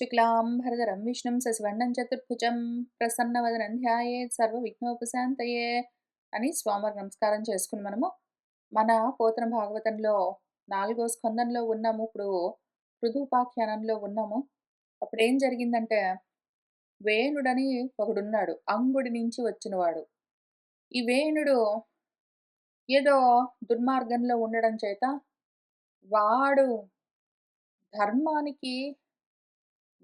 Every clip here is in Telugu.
శుక్లాంబరధరం విష్ణుం శశివర్ణం చతుర్భుజం ప్రసన్నవదనం ధ్యాయేత్ సర్వవిఘ్నోపశాంతయే అని స్వామివారికి నమస్కారం చేసుకుని మన పోతన భాగవతంలో 4వ స్కందంలో ఉన్నాము. ఇప్పుడు పృథుపాఖ్యానంలో ఉన్నాము. అప్పుడు ఏం జరిగిందంటే, వేణుడని ఒకడున్నాడు, అంగుడి నుంచి వచ్చినవాడు. ఈ వేణుడు ఏదో దుర్మార్గంలో ఉండడం చేత వాడు ధర్మానికి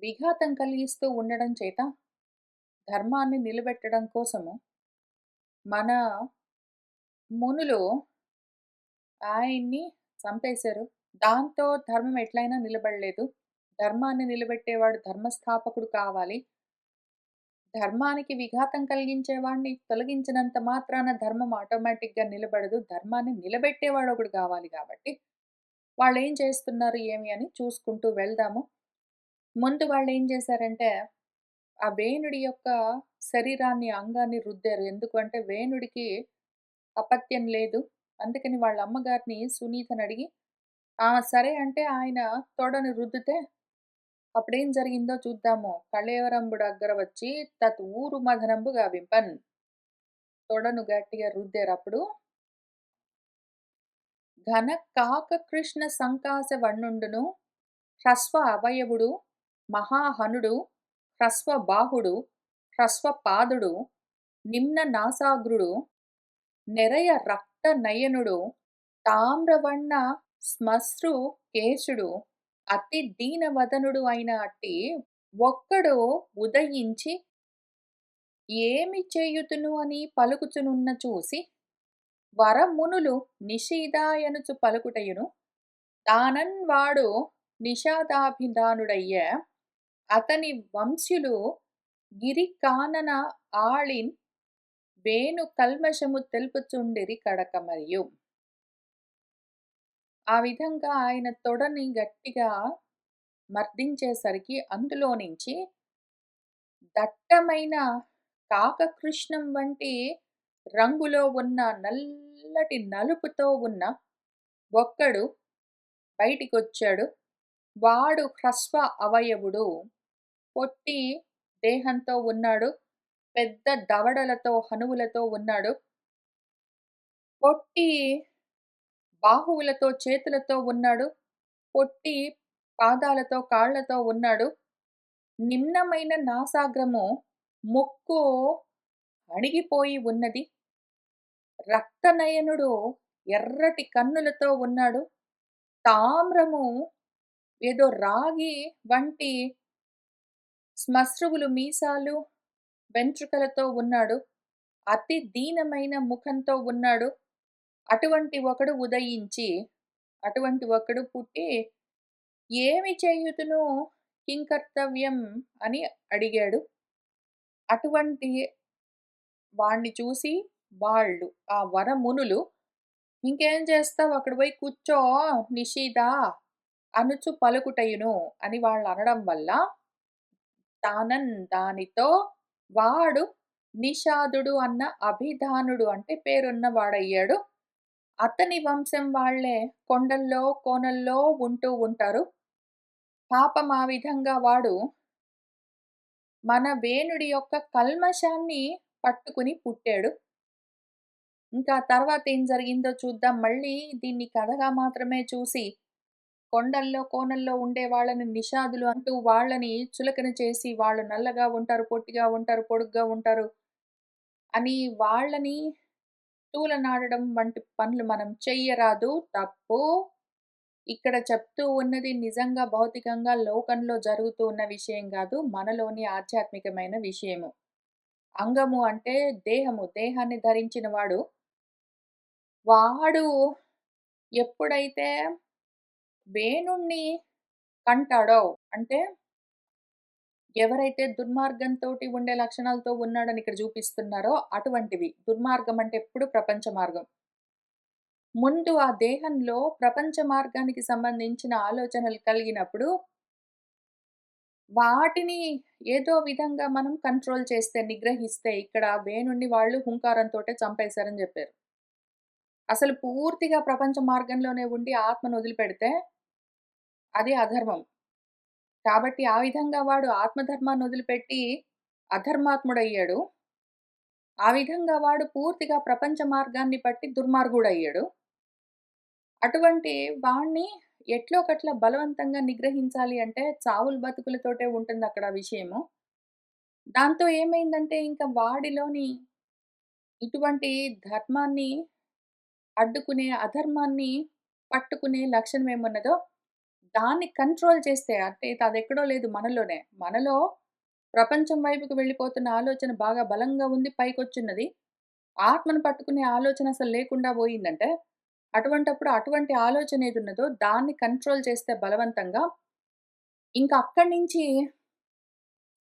విఘాతం కలిగిస్తూ ఉండడం చేత ధర్మాన్ని నిలబెట్టడం కోసము మన మునులు ఆయన్ని చంపేశారు. దాంతో ధర్మం ఎట్లయినా నిలబడలేదు. ధర్మాన్ని నిలబెట్టేవాడు ధర్మస్థాపకుడు కావాలి. ధర్మానికి విఘాతం కలిగించేవాడిని తొలగించినంత మాత్రాన ధర్మం ఆటోమేటిక్‌గా నిలబడదు. ధర్మాన్ని నిలబెట్టేవాడు ఒకడు కావాలి కాబట్టి, వాళ్ళేం చేస్తున్నారు ఏమి అని చూసుకుంటూ వెళ్దాము. ముందు వాళ్ళేం చేశారంటే, ఆ వేణుడి యొక్క శరీరాన్ని, అంగాన్ని రుద్దారు. ఎందుకంటే వేణుడికి అపత్యం లేదు. అందుకని వాళ్ళ అమ్మగారిని సునీతనడిగి, ఆ! సరే అంటే ఆయన తొడని రుద్దితే అప్పుడేం జరిగిందో చూద్దాము. కళేవరంబు దగ్గర వచ్చి తత్ ఊరు మదనంబు గావింపన్. తొడను గట్టిగా రుద్దారప్పుడు. ఘన కాక కృష్ణ సంకాస వర్ణుండును హ్రస్వ అవయవుడు మహాహనుడు హ్రస్వ బాహుడు హ్రస్వ పాదుడు నిమ్న నాసాగ్రుడు నెరయ రక్త నయనుడు తామ్రవర్ణ శ్మశ్రు కేశుడు అతి దీనవదనుడు అయిన అట్టి ఒక్కడు ఉదయించి ఏమి చేయుతును అని పలుకుచునున్న చూసి వరమునులు నిషీదాయనుచు పలుకుటయును దానన్వాడు నిషాదాభిధానుడయ్యే అతని వంశ్యులు గిరికానన ఆళిన్ వేణు కల్మషము తెలుపుచుండిరి కడక మరియు. ఆ విధంగా ఆయన తొడని గట్టిగా మర్దించేసరికి అందులో నుంచి దట్టమైన కాకకృష్ణం వంటి రంగులో ఉన్న నల్లటి నలుపుతో ఉన్న ఒక్కడు బయటికొచ్చాడు. వాడు హ్రస్వ అవయవుడు, పొట్టి దేహంతో ఉన్నాడు. పెద్ద దవడలతో హనువులతో ఉన్నాడు. పొట్టి బాహువులతో చేతులతో ఉన్నాడు. పొట్టి పాదాలతో కాళ్లతో ఉన్నాడు. నిమ్నమైన నాసాగ్రము, ముక్కు అణిగిపోయి ఉన్నది. రక్తనయనుడు ఎర్రటి కన్నులతో ఉన్నాడు. తామ్రము ఏదో రాగి వంటి శ్మశ్రువులు మీసాలు వెంట్రుకలతో ఉన్నాడు. అతి దీనమైన ముఖంతో ఉన్నాడు. అటువంటి ఒకడు ఉదయించి, అటువంటి ఒకడు పుట్టి ఏమి చేయుదును కింకర్తవ్యం అని అడిగాడు. అటువంటి వాణ్ణి చూసి వాళ్ళు ఆ వరమునులు, ఇంకేం చేస్తావు అక్కడ పోయి కూర్చో నిషీద అనుచు పలుకుటయును అని వాళ్ళు అనడం వల్ల తానన్ దానితో వాడు నిషాదుడు అన్న అభిధానుడు అంటే పేరున్న వాడయ్యాడు. అతని వంశం వాళ్ళే కొండల్లో కోనల్లో ఉంటూ ఉంటారు. పాపం ఆ విధంగా వాడు మన వేణుడి యొక్క కల్మషాన్ని పట్టుకుని పుట్టాడు. ఇంకా తర్వాత ఏం జరిగిందో చూద్దాం. మళ్ళీ దీన్ని కథగా మాత్రమే చూసి కొండల్లో కోనల్లో ఉండే వాళ్ళని నిషాదులు అంటూ వాళ్ళని చులకన చేసి, వాళ్ళు నల్లగా ఉంటారు, పొట్టిగా ఉంటారు, పొడుగ్గా ఉంటారు అని వాళ్ళని తూలనాడడం వంటి పనులు మనం చెయ్యరాదు, తప్పు. ఇక్కడ చెప్తూ ఉన్నది నిజంగా భౌతికంగా లోకంలో జరుగుతూ ఉన్న విషయం కాదు, మనలోని ఆధ్యాత్మికమైన విషయము. అంగము అంటే దేహము, దేహాన్ని ధరించిన వాడు. వాడు ఎప్పుడైతే వేణుణ్ణి కంటాడో, అంటే ఎవరైతే దుర్మార్గంతోటి ఉండే లక్షణాలతో ఉన్నాడని ఇక్కడ చూపిస్తున్నారో అటువంటివి. దుర్మార్గం అంటే ఎప్పుడు ప్రపంచ మార్గం. ముందు ఆ దేహంలో ప్రపంచ మార్గానికి సంబంధించిన ఆలోచనలు కలిగినప్పుడు వాటిని ఏదో విధంగా మనం కంట్రోల్ చేస్తే, నిగ్రహిస్తే, ఇక్కడ వేణుడిని వాళ్ళు హుంకారంతోటే చంపేశారని చెప్పారు. అసలు పూర్తిగా ప్రపంచ మార్గంలోనే ఉండి ఆత్మను వదిలిపెడితే అది అధర్మం. కాబట్టి ఆ విధంగా వాడు ఆత్మధర్మాన్ని వదిలిపెట్టి అధర్మాత్ముడయ్యాడు. ఆ విధంగా వాడు పూర్తిగా ప్రపంచ మార్గాన్ని పట్టి దుర్మార్గుడయ్యాడు. అటువంటి వాడిని ఎట్లోకట్ల బలవంతంగా నిగ్రహించాలి అంటే చావులు బతుకులతోటే ఉంటుందక్కడ విషయము. దాంతో ఏమైందంటే ఇంక వాడిలోని ఇటువంటి ధర్మాన్ని అడ్డుకునే, అధర్మాన్ని పట్టుకునే లక్షణం ఏమున్నదో దాన్ని కంట్రోల్ చేస్తే అంటే అదెక్కడో లేదు మనలోనే. మనలో ప్రపంచం వైపుకి వెళ్ళిపోతున్న ఆలోచన బాగా బలంగా ఉంది పైకొచ్చున్నది. ఆత్మను పట్టుకునే ఆలోచన అసలు లేకుండా పోయిందంటే, అటువంటప్పుడు అటువంటి ఆలోచన ఏదున్నదో దాన్ని కంట్రోల్ చేస్తే బలవంతంగా, ఇంక అక్కడి నుంచి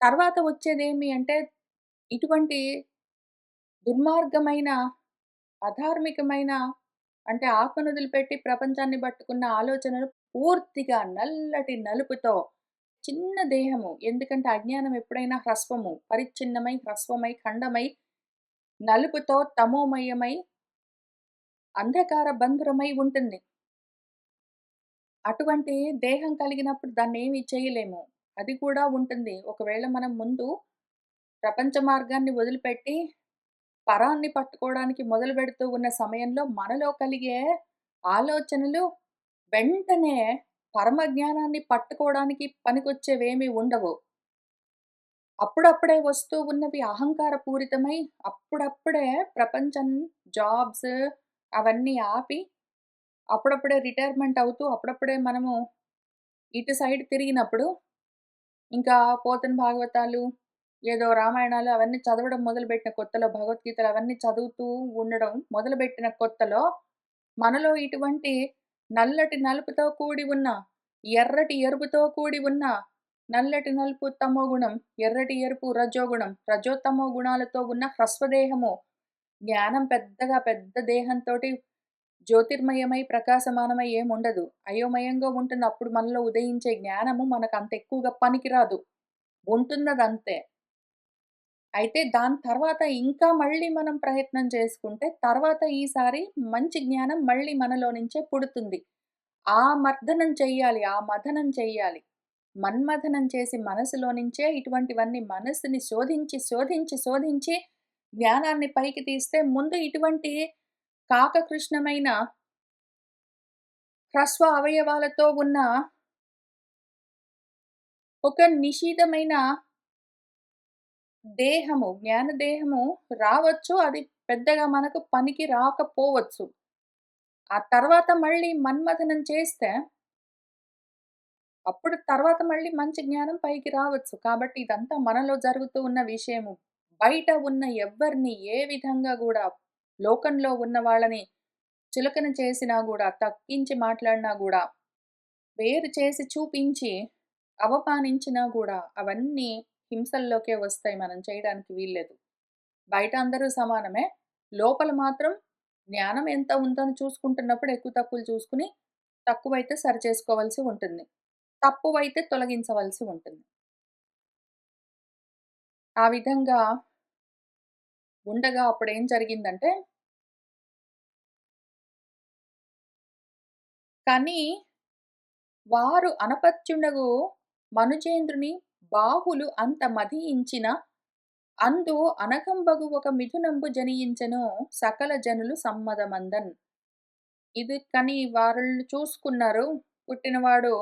తర్వాత వచ్చేదేమి అంటే, ఇటువంటి దుర్మార్గమైన, అధార్మికమైన అంటే ఆత్మను వదిలిపెట్టి ప్రపంచాన్ని పట్టుకున్న ఆలోచనలు పూర్తిగా నల్లటి నలుపుతో చిన్న దేహము. ఎందుకంటే అజ్ఞానం ఎప్పుడైనా హ్రస్వము. పరిచ్ఛిన్నమై, హ్రస్వమై, ఖండమై, నలుపుతో తమోమయమై, అంధకార బంధురమై ఉంటుంది. అటువంటి దేహం కలిగినప్పుడు దాన్నేమి చేయలేము. అది కూడా ఉంటుంది. ఒకవేళ మనం ముందు ప్రపంచ మార్గాన్ని వదిలిపెట్టి పరాన్ని పట్టుకోవడానికి మొదలుపెడుతూ ఉన్న సమయంలో మనలో కలిగే ఆలోచనలు వెంటనే పరమజ్ఞానాన్ని పట్టుకోవడానికి పనికొచ్చేవేమీ ఉండవు. అప్పుడప్పుడే వస్తూ ఉన్నవి అహంకార పూరితమై అప్పుడప్పుడే ప్రపంచం, జాబ్స్ అవన్నీ ఆపి అప్పుడప్పుడే రిటైర్మెంట్ అవుతూ అప్పుడప్పుడే మనము ఇటు సైడ్ తిరిగినప్పుడు ఇంకా పోతన భాగవతాలు, ఏదో రామాయణాలు అవన్నీ చదవడం మొదలుపెట్టిన కొత్తలో భగవద్గీతలు అవన్నీ చదువుతూ ఉండడం మొదలుపెట్టిన కొత్తలో మనలో ఇటువంటి నల్లటి నలుపుతో కూడి ఉన్న, ఎర్రటి ఎరుపుతో కూడి ఉన్న, నల్లటి నలుపు తమోగుణం, ఎర్రటి ఎరుపు రజోగుణం, రజోతమో గుణాలతో ఉన్న హ్రస్వదేహము, జ్ఞానం పెద్దగా పెద్ద దేహంతోటి జ్యోతిర్మయమై, ప్రకాశమానమై ఏముండదు. అయోమయంగా ఉంటుంది. అప్పుడు మనలో ఉదయించే జ్ఞానము మనకంత ఎక్కువగా పనికిరాదు. ఉంటున్నదంతే. అయితే దాని తర్వాత ఇంకా మళ్ళీ మనం ప్రయత్నం చేసుకుంటే, తర్వాత ఈసారి మంచి జ్ఞానం మళ్ళీ మనలో నుంచే పుడుతుంది. ఆ మర్దనం చెయ్యాలి. ఆ మథనం చెయ్యాలి. మన్మథనం చేసి మనసులో నుంచే ఇటువంటివన్నీ మనసుని శోధించి, శోధించి, శోధించి జ్ఞానాన్ని పైకి తీస్తే ముందు ఇటువంటి కాకకృష్ణమైన హ్రస్వ అవయవాలతో ఉన్న ఒక నిశితమైన దేహము, జ్ఞానదేహము రావచ్చు. అది పెద్దగా మనకు పనికి రాకపోవచ్చు. ఆ తర్వాత మళ్ళీ మన్మథనం చేస్తే, అప్పుడు తర్వాత మళ్ళీ మంచి జ్ఞానం పైకి రావచ్చు. కాబట్టి ఇదంతా మనలో జరుగుతూ ఉన్న విషయము. బయట ఉన్న ఎవ్వరిని ఏ విధంగా గూడా లోకంలో ఉన్న వాళ్ళని చులకన చేసినా గూడా, తగ్గించి మాట్లాడినా గూడా, వేరు చేసి చూపించి, అవమానించినా గూడా అవన్నీ హింసల్లోకే వస్తాయి. మనం చేయడానికి వీల్లేదు. బయట అందరూ సమానమే. లోపల మాత్రం జ్ఞానం ఎంత ఉందని చూసుకుంటున్నప్పుడు ఎక్కువ తక్కువలు చూసుకొని, తక్కువైతే సరిచేసుకోవాల్సి ఉంటుంది. తప్పువైతే తొలగించవలసి ఉంటుంది. ఆ విధంగా ఉండగా అప్పుడేం జరిగిందంటే, కానీ వారు అనపత్యుండగు మనుజేంద్రుని బాహులు అంత మదించిన అందు అనకంబగు ఒక మిథునంబు జనియించెను సకల జనులు సమ్మదమందన్. ఇది కానీ వారులు చూసుకున్నారు. పుట్టినవాడు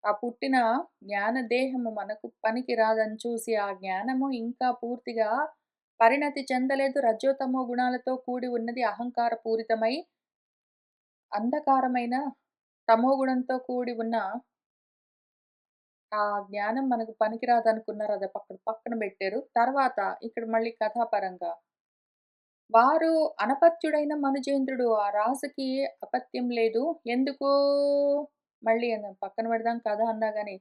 ఆ పుట్టిన జ్ఞానదేహము మనకు పనికి రాదని చూసి, ఆ జ్ఞానము ఇంకా పూర్తిగా పరిణతి చెందలేదు. రజోతమో గుణాలతో కూడి ఉన్నది. అహంకార పూరితమై, అంధకారమైన తమోగుణంతో కూడి ఉన్న ఆ జ్ఞానం మనకు పనికిరాదనుకున్నారు. అది పక్కన పక్కన బెట్టారు. తర్వాత ఇక్కడ మళ్ళీ కథాపరంగా వారు అనపత్యుడైన మనుజేంద్రుడు ఆ రాజుకి అపత్యం లేదు. ఎందుకు మళ్ళీ పక్కన పెడదాం కథ అన్నా గాని,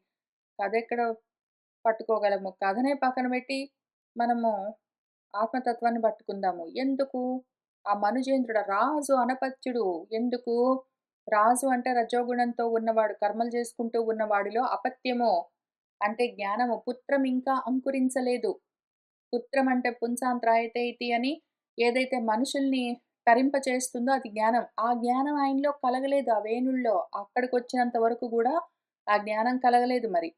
కథెక్కడ పట్టుకోగలము. కథనే పక్కన పెట్టి మనము ఆత్మతత్వాన్ని పట్టుకుందాము. ఎందుకు? ఆ మనుజేంద్రుడు రాజు అనపత్యుడు. ఎందుకు? రాజు అంటే రజోగుణంతో ఉన్నవాడు. కర్మలు చేసుకుంటూ ఉన్నవాడిలో అపత్యము అంటే జ్ఞానము. పుత్రం ఇంకా అంకురించలేదు. పుత్రం అంటే పుంసాంత్రాయతే ఇతి అని ఏదైతే మనుషుల్ని తరింపచేస్తుందో అది జ్ఞానం. ఆ జ్ఞానం ఆయనలో కలగలేదు. ఆ వేణుల్లో అక్కడికొచ్చినంత వరకు గూడా ఆ జ్ఞానం కలగలేదు మరి.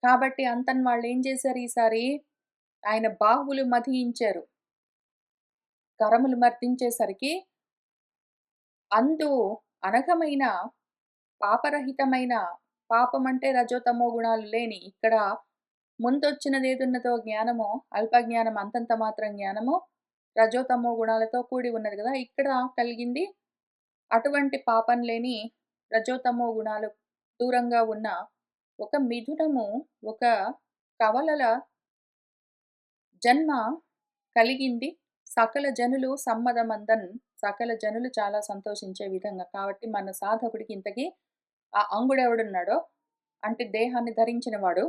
కాబట్టి అంతని వాళ్ళేం చేశారు ఈసారి, ఆయన బాహువులు మధించారు. కరములు మర్దించేసరికి అందు అనఘమైన, పాపరహితమైన, పాపమంటే రజోతమో గుణాలు లేని, ఇక్కడ ముందొచ్చినదేదున్నదో జ్ఞానమో, అల్పజ్ఞానం అంతంత మాత్రం జ్ఞానమో, రజోతమో గుణాలతో కూడి ఉన్నది గదా! ఇక్కడ కలిగింది అటువంటి పాపం లేని రజోతమో గుణాలు దూరంగా ఉన్న ఒక మిథునము, ఒక కవలల జన్మ కలిగింది. సకల జనులు సమ్మదమందన్, సకల జనులు చాలా సంతోషించే విధంగా. కాబట్టి మన సాధకుడికి ఇంతకీ ఆ అంగుడెవడున్నాడో, అంటే దేహాన్ని ధరించిన వాడు.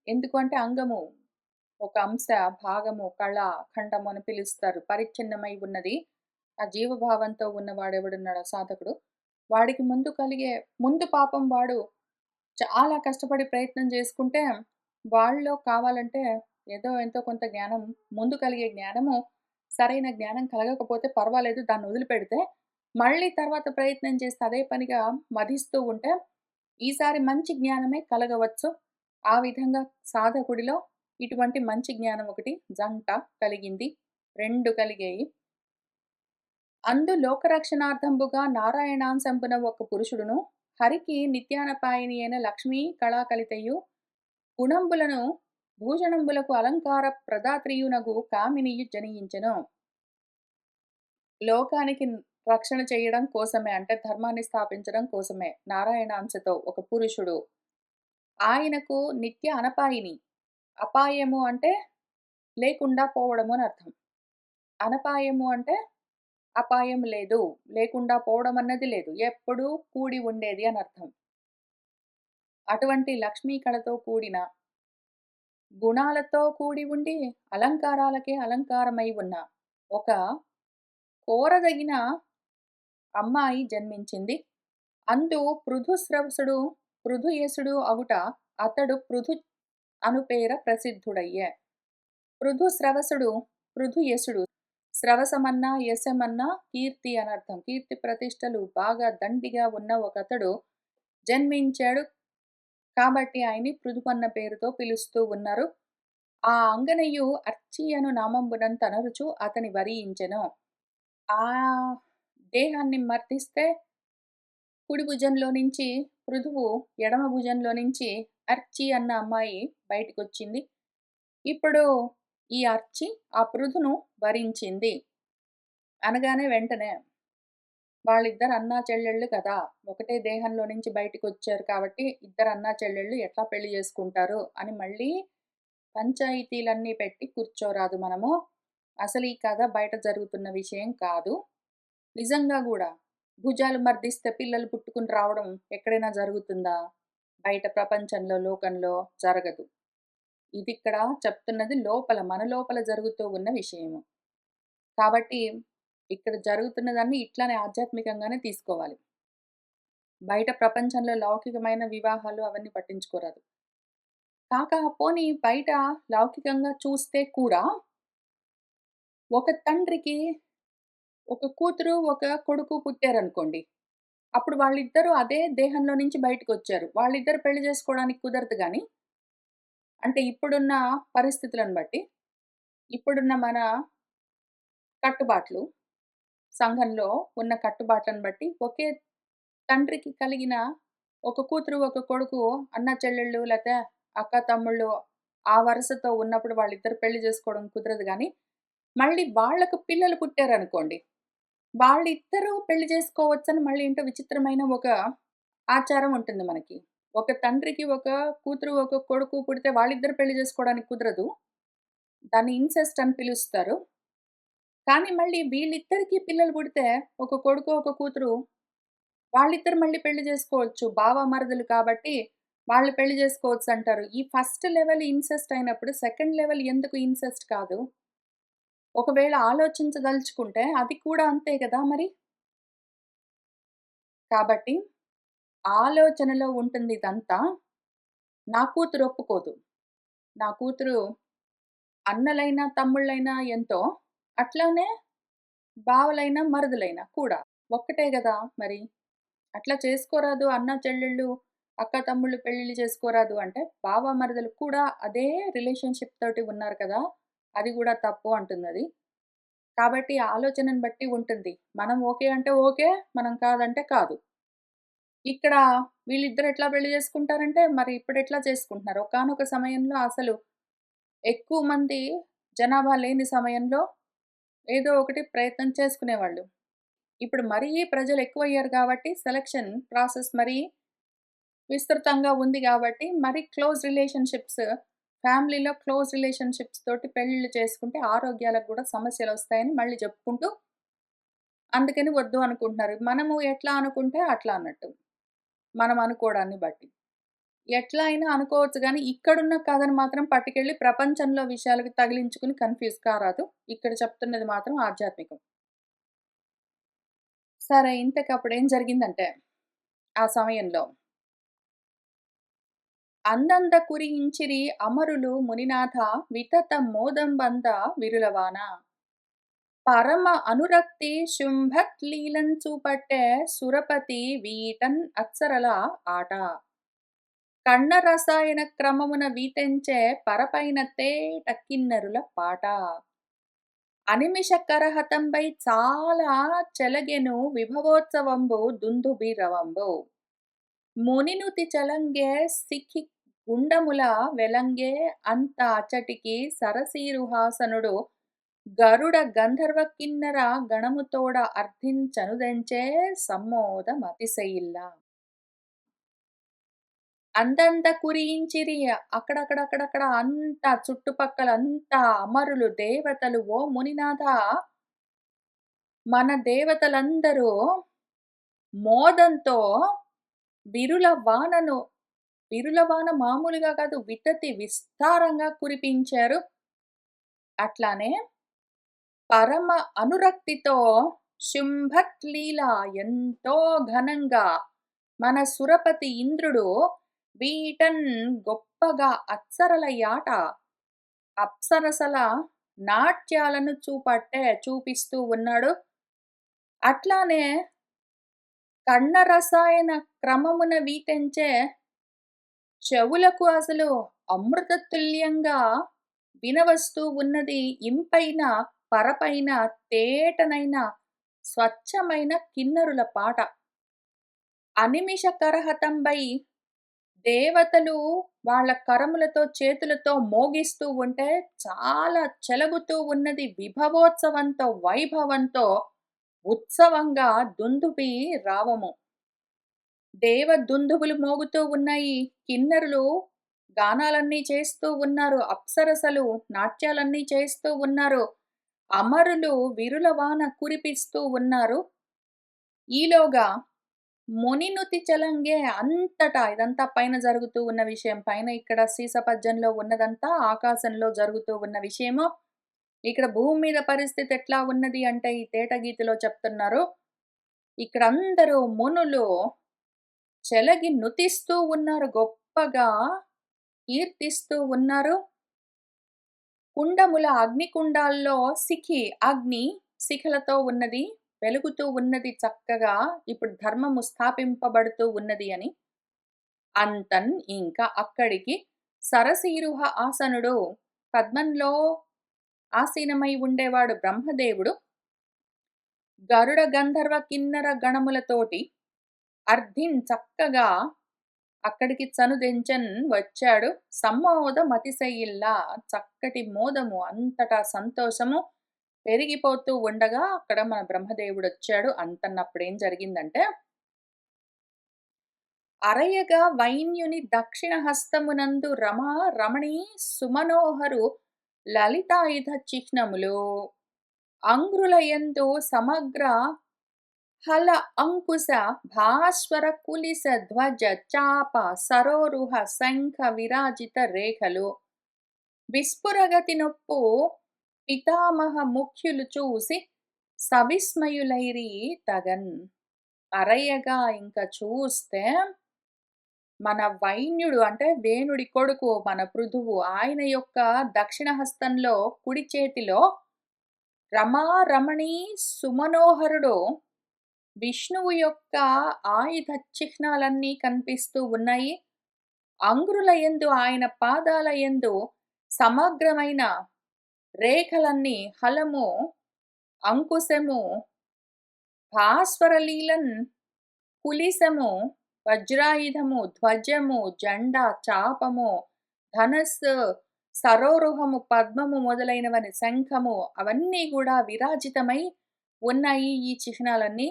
ఎందుకు అంటే అంగము, ఒక అంశ, భాగము, కళ, ఖండము అని పిలుస్తారు. పరిచ్ఛిన్నమై ఉన్నది. ఆ జీవభావంతో ఉన్నవాడెవడున్నాడో సాధకుడు, వాడికి ముందు పాపం వాడు చాలా కష్టపడి ప్రయత్నం చేసుకుంటే, వాళ్ళలో కావాలంటే ఏదో ఎంతో కొంత జ్ఞానం, ముందు కలిగే జ్ఞానము, సరైన జ్ఞానం కలగకపోతే పర్వాలేదు దాన్ని వదిలిపెడితే, మళ్ళీ తర్వాత ప్రయత్నం చేస్తే అదే పనిగా మధిస్తూ ఉంటే, ఈసారి మంచి జ్ఞానమే కలగవచ్చు. ఆ విధంగా సాధకుడిలో ఇటువంటి మంచి జ్ఞానం ఒకటి జంట కలిగింది. 2 కలిగాయి. అందు లోకరక్షణార్థంబుగా నారాయణాంశంబున ఒక పురుషుడును, హరికి నిత్యానపాయిని అయిన లక్ష్మీ కళాకలితయు, గుణంబులను భూషణంబులకు అలంకార ప్రదాత్రియునగు కామినియు జనించెను. లోకానికి రక్షణ చేయడం కోసమే, అంటే ధర్మాన్ని స్థాపించడం కోసమే నారాయణాంశతో ఒక పురుషుడు. ఆయనకు నిత్య అనపాయిని. అపాయము అంటే లేకుండా పోవడము అని అర్థం. అనపాయము అంటే అపాయం లేదు. లేకుండా పోవడం అన్నది లేదు. ఎప్పుడూ కూడి ఉండేది అని అర్థం. అటువంటి లక్ష్మీ కళతో కూడిన, గుణాలతో కూడి ఉండి, అలంకారాలకే అలంకారమై ఉన్న ఒక కోరదగిన అమ్మాయి జన్మించింది. అందు పృథుస్రవసుడు, పృథుయసుడు అగుట, అతడు పృథు అను పేర ప్రసిద్ధుడయ్యె. పృథుస్రవసుడు, పృథుయసుడు. స్రవసమన్నా, యశమన్నా కీర్తి అనర్థం. కీర్తి ప్రతిష్టలు బాగా దండిగా ఉన్న ఒకతడు జన్మించాడు. కాబట్టి ఆయన్ని పృథువన్న పేరుతో పిలుస్తూ ఉన్నారు. ఆ అంగనయు అర్చి అను నామంబునంత అనరుచు అతని వరించెను. ఆ దేహాన్ని మర్దిస్తే కుడి భుజంలో నుంచి పృథువు, ఎడమ భుజంలో నుంచి అర్చి అన్న అమ్మాయి బయటికొచ్చింది. ఇప్పుడు ఈ అర్చి ఆ పృథును వరించింది. అనగానే వెంటనే వాళ్ళిద్దరు అన్నా చెల్లెళ్ళు కదా! ఒకటే దేహంలో నుంచి బయటికొచ్చారు కాబట్టి ఇద్దరు అన్నా చెల్లెళ్ళు ఎట్లా పెళ్లి చేసుకుంటారు అని మళ్ళీ పంచాయితీలన్నీ పెట్టి కూర్చోరాదు మనము. అసలు ఈ కథ బయట జరుగుతున్న విషయం కాదు. నిజంగా గూడా భుజాలు మర్దిస్తే పిల్లలు పుట్టుకుని రావడం ఎక్కడైనా జరుగుతుందా? బయట ప్రపంచంలో, లోకంలో జరగదు. ఇదిక్కడ చెప్తున్నది లోపల, మన లోపల జరుగుతూ ఉన్న విషయము. కాబట్టి ఇక్కడ జరుగుతున్నదాన్ని ఇట్లానే ఆధ్యాత్మికంగానే తీసుకోవాలి. బయట ప్రపంచంలో లౌకికమైన వివాహాలు అవన్నీ పట్టించుకోరాదు. పోనీ బయట లౌకికంగా చూస్తే కూడా ఒక తండ్రికి ఒక కూతురు, ఒక కొడుకు పుట్టారనుకోండి. అప్పుడు వాళ్ళిద్దరూ అదే దేహంలో నుంచి బయటకొచ్చారు. వాళ్ళిద్దరు పెళ్లి చేసుకోవడానికి కుదరదు గానీ, అంటే ఇప్పుడున్న పరిస్థితులను బట్టి, ఇప్పుడున్న మన కట్టుబాట్లు, సంఘంలో ఉన్న కట్టుబాట్లను బట్టి ఒకే తండ్రికి కలిగిన ఒక కూతురు, ఒక కొడుకు, అన్న చెల్లెళ్ళు లేతే అక్క, తమ్ముళ్ళు ఆ వరుసతో ఉన్నప్పుడు వాళ్ళిద్దరు పెళ్లి జేసుకోవడం కుదరదు గానీ, మళ్ళీ వాళ్ళకు పిల్లలు పుట్టారనుకోండి, వాళ్ళిద్దరూ పెళ్లి జేసుకోవచ్చని మళ్ళీ ఏంటో విచిత్రమైన ఒక ఆచారం ఉంటుంది మనకి. ఒక తండ్రికి ఒక కూతురు, ఒక కొడుకు పుడితే వాళ్ళిద్దరు పెళ్లి జేసుకోవడానికి కుదరదు. దాన్ని ఇన్సెస్ట్ అని పిలుస్తారు. కానీ మళ్ళీ వీళ్ళిద్దరికీ పిల్లలు పుడితే ఒక కొడుకు, ఒక కూతురు వాళ్ళిద్దరు మళ్ళీ పెళ్లి జేసుకోవచ్చు. బావ, మరదలు కాబట్టి వాళ్ళు పెళ్లి జేసుకోవచ్చంటారు. ఈ ఫస్ట్ లెవెల్ ఇన్సెస్ట్ అయినప్పుడు సెకండ్ లెవెల్ ఎందుకు ఇన్సెస్ట్ కాదు? ఒకవేళ ఆలోచించదలుచుకుంటే అది కూడా అంతే గదా మరి! కాబట్టి ఆలోచనలో ఉంటుంది ఇదంతా. నా కూతురు ఒప్పుకోదు. నా కూతురు అన్నలైనా, తమ్ముళ్ళైనా ఎంతో, అట్లానే బావలైనా, మరుదులైనా కూడా. ఒక్కటే గదా మరి! అట్లా చేసుకోరాదు అన్నా, చెల్లెళ్ళు అక్క తమ్ముళ్ళు పెళ్ళిళ్ళు చేసుకోరాదు అంటే, బావ మరదలు కూడా అదే రిలేషన్‌షిప్ తోటి ఉన్నారు కదా! అది గూడా తప్పు అంటుందది. కాబట్టి ఆలోచనను బట్టి ఉంటుంది. మనం ఓకే అంటే ఓకే. మనం కాదంటే కాదు. ఇక్కడ వీళ్ళిద్దరు ఎట్లా పెళ్లి చేసుకుంటారంటే, మరి ఇప్పుడెట్లా చేసుకుంటున్నారు? ఒకానొక సమయంలో అసలు ఎక్కువ మంది జనాభా లేని సమయంలో ఏదో ఒకటి ప్రయత్నం చేసుకునేవాళ్ళు. ఇప్పుడు మరీ ప్రజలెక్కువయ్యారు గాబట్టి సెలక్షన్ ప్రాసెస్ మరీ విస్తృతంగా ఉంది గాబట్టి, మరి ఫ్యామిలీలో క్లోజ్ రిలేషన్‌షిప్స్ తోటి పెళ్ళిళ్ళు చేసుకుంటే ఆరోగ్యాలకు గూడా సమస్యలొస్తాయని మళ్ళీ జెప్పుకుంటూ, అందుకని వద్దు అనుకుంటున్నారు. మనము ఎట్లా అనుకుంటే అట్లా అన్నట్టు. మనం అనుకోవడాన్ని బట్టి. ఎట్లా అయినా అనుకోవచ్చు గానీ, ఇక్కడున్న కథను మాత్రం పట్టుకెళ్ళి ప్రపంచంలో విషయాలకి తగిలించుకొని కన్‌ఫ్యూజ్ కారాదు. ఇక్కడ చెప్తున్నది మాత్రం ఆధ్యాత్మికం. సరే ఇంతకప్పుడేం జరిగిందంటే, ఆ సమయంలో అందంద కురియించిరి అమరులు మునినాథ వితత మోదంబంద విరులవాన పరమ అనురక్తి శుంభత్ లీలన్ చూపట్టే సురపతి వీటన్ అప్సరల ఆట కన్న రసాయన క్రమమున వీతెంచే పరపైన తేట కిన్నెరుల పాట అనిమిష కరహతంబై చాలా చెలగెను విభవోత్సవంబు దుందుబిరవంబు మునినుతి చలంగే సిఖి గుండముల వెలంగే అంత అచటికి సరసీరుహాసనుడు గరుడ గంధర్వ కిన్నర గణముతోడ అర్థించనుదెంచే సమ్మోదమతిశయిల్ల అందంత కురియించిరి అక్కడక్కడక్కడక్కడ అంతా చుట్టుపక్కల అంతా అమరులు దేవతలు ఓ మునినాథ మన దేవతలందరూ మోదంతో విరుల వానను విరుల వాన మామూలుగా కాదు వితతి విస్తారంగా కురిపించారు. అట్లానే పరమ అనురక్తితో శుంభత్ లీల ఎంతో ఘనంగా మన సురపతి ఇంద్రుడు వీటన్ గొప్పగా అప్సరల యాట అప్సరసల నాట్యాలను చూపిస్తూ ఉన్నాడు. అట్లానే కన్న రసాయన క్రమమున వీటెంచే చెవులకు అసలు అమృత తుల్యంగా వినవస్తూ ఉన్నది ఇంపైన పరపైన తేటనైన స్వచ్ఛమైన కిన్నరుల పాట. అనిమిష కరహతంబై దేవతలు వాళ్ళ కరములతో చేతులతో మోగిస్తూ ఉంటే చాలా చెలగుతూ ఉన్నది విభవోత్సవంతో వైభవంతో ఉత్సవంగా దుందుబి రావము. దేవ దుందుబులు మోగుతూ ఉన్నాయి. కిన్నెరులు గానాలన్నీ చేస్తూ ఉన్నారు. అప్సరసలు నాట్యాలన్నీ చేస్తూ ఉన్నారు. అమరులు విరులవాన కురిపిస్తూ ఉన్నారు. ఈలోగా మునినుతి చలంగే అంతటా ఇదంతా పైన జరుగుతూ ఉన్న విషయం. పైన ఇక్కడ సీసపద్యంలో ఉన్నదంతా ఆకాశంలో జరుగుతూ ఉన్న విషయము. ఇక్కడ భూమి మీద పరిస్థితి ఎట్లా ఉన్నది అంటే ఈ తేటగీతిలో చెప్తున్నారు. ఇక్కడందరూ మునులు చెలగి నుతిస్తూ ఉన్నారు. గొప్పగా కీర్తిస్తూ ఉన్నారు. కుండముల అగ్నికుండాల్లో అగ్ని శిఖలతో ఉన్నది. వెలుగుతూ ఉన్నది చక్కగా. ఇప్పుడు ధర్మము స్థాపింపబడుతూ ఉన్నది అని. అంతన్ ఇంకా అక్కడికి సరసీరుహ ఆసనుడు పద్మంలో ఆసీనమై ఉండేవాడు బ్రహ్మదేవుడు. గరుడ గంధర్వ కిన్నర గణములతోటి చక్కగా అక్కడికి చనుదెంచన్ వచ్చాడు. సమ్మోదమతిశయిల్లా చక్కటి మోదము అంతటా సంతోషము పెరిగిపోతూ ఉండగా అక్కడ మన బ్రహ్మదేవుడొచ్చాడు. అంతన్నప్పుడేం జరిగిందంటే, అరయగా వైన్యుని దక్షిణ హస్తమునందు రమణీ సుమనోహరు లలితాయుధ చిహ్నములు అంగ్రులయందు సమగ్ర హల అంకుశ భాస్వర కులిస ధ్వజ చాప సరోరుహ శంఖ విరాజిత రేఖలు విస్ఫురగతి నొప్పు పితామహ ముఖ్యులు చూసి సవిస్మయులైరి తగన్. అరయ్యగా ఇంక చూస్తే మన వైన్యుడు అంటే వేణుడి కొడుకు మన పృథువు ఆయన యొక్క దక్షిణ హస్తంలో కుడి చేతిలో రమణీ సుమనోహరుడు విష్ణువు యొక్క ఆయుధ చిహ్నాలన్నీ కనిపిస్తూ ఉన్నాయి. అంగురులయందు ఆయన పాదాలయందు సమగ్రమైన రేఖలన్నీ హలము, అంకుశము, భాస్వరలీలన్, కులిశము, వజ్రాయుధము, ధ్వజము, జెండా, చాపము, ధనస్సు, సరోరుహము, పద్మము మొదలైనవని శంఖము అవన్నీ గూడా విరాజితమై ఉన్నాయి ఈ చిహ్నాలన్నీ.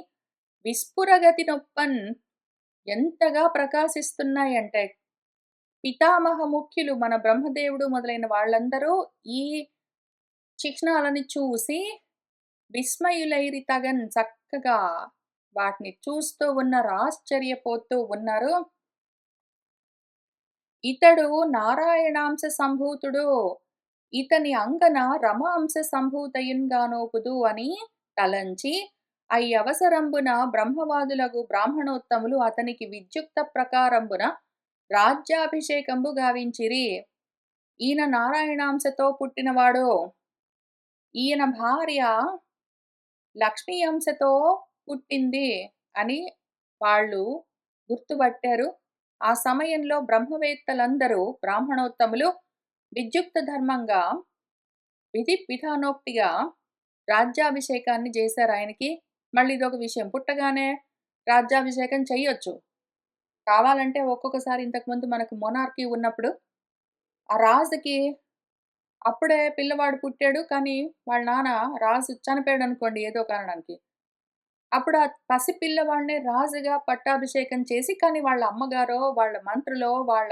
విస్ఫురగతి నొప్పన్ ఎంతగా ప్రకాశిస్తున్నాయంటే, పితామహ ముఖ్యులు మన బ్రహ్మదేవుడు మొదలైన వాళ్ళందరూ ఈ చిహ్నాలని చూసి విస్మయులైరి తగన్ చక్కగా వాటిని చూస్తూ ఉన్నారు. ఆశ్చర్యపోతూ ఉన్నారు. ఇతడు నారాయణాంశ సంభూతుడు. ఇతని అంగన రమాంశ సంభూతయుంగానోపుదు అని తలంచి, అయ్యవసరంబున బ్రహ్మవాదులగు బ్రాహ్మణోత్తములు అతనికి విద్యుక్త ప్రకారంబున రాజ్యాభిషేకంబు గావించిరి. ఈయన నారాయణాంశతో పుట్టినవాడు. ఈయన భార్య లక్ష్మీ అంశతో పుట్టింది అని వాళ్ళు గుర్తుపట్టారు. ఆ సమయంలో బ్రహ్మవేత్తలందరూ బ్రాహ్మణోత్తములు విద్యుక్త ధర్మంగా విధి విధానోక్తిగా రాజ్యాభిషేకాన్ని చేశారు ఆయనకి. మళ్ళీ ఇదొక విషయం. పుట్టగానే రాజ్యాభిషేకం చెయ్యొచ్చు. కావాలంటే ఒక్కొక్కసారి ఇంతకుముందు మనకు మొనార్కీ ఉన్నప్పుడు ఆ రాజుకి అప్పుడే పిల్లవాడు పుట్టాడు. కానీ వాళ్ళ నాన్న రాజు చనిపోయాడనుకోండి ఏదో కారణానికి. అప్పుడు ఆ పసిపిల్లవాడినే రాజుగా పట్టాభిషేకం చేసి, కానీ వాళ్ళ అమ్మగారో, వాళ్ళ మంత్రులో, వాళ్ళ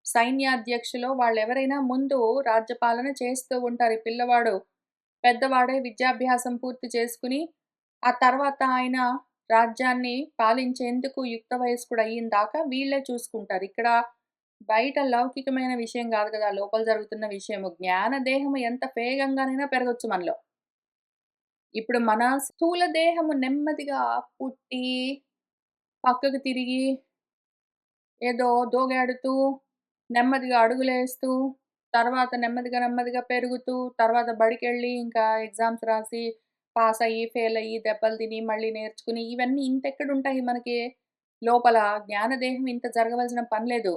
సైన్యాధ్యక్షులో వాళ్ళెవరైనా ముందు రాజ్యపాలన చేస్తూ ఉంటారు. ఈ పిల్లవాడు పెద్దవాడై విద్యాభ్యాసం పూర్తి చేసుకుని, ఆ తర్వాత ఆయన రాజ్యాన్ని పాలించేందుకు యుక్త వయస్కుడు అయ్యిందాకా వీళ్ళే చూసుకుంటారు. ఇక్కడ బయట లౌకికమైన విషయం గాదు గదా! లోపల జరుగుతున్న విషయము. జ్ఞానదేహము ఎంత వేగంగానైనా పెరగొచ్చు మనలో. ఇప్పుడు మన స్థూల దేహము నెమ్మదిగా పుట్టి, పక్కకు తిరిగి, ఏదో దోగాడుతూ, నెమ్మదిగా అడుగులేస్తూ, తర్వాత నెమ్మదిగా, నెమ్మదిగా పెరుగుతూ, తర్వాత బడికెళ్ళి ఇంకా ఎగ్జామ్స్ రాసి, పాసయ్యి, ఫెయిలయ్యి, దెబ్బలు తిని, మళ్ళీ నేర్చుకుని, ఇవన్నీ ఇంతెక్కడుంటాయి మనకి? లోపల జ్ఞానదేహం ఇంత జరగవలసిన పని లేదు.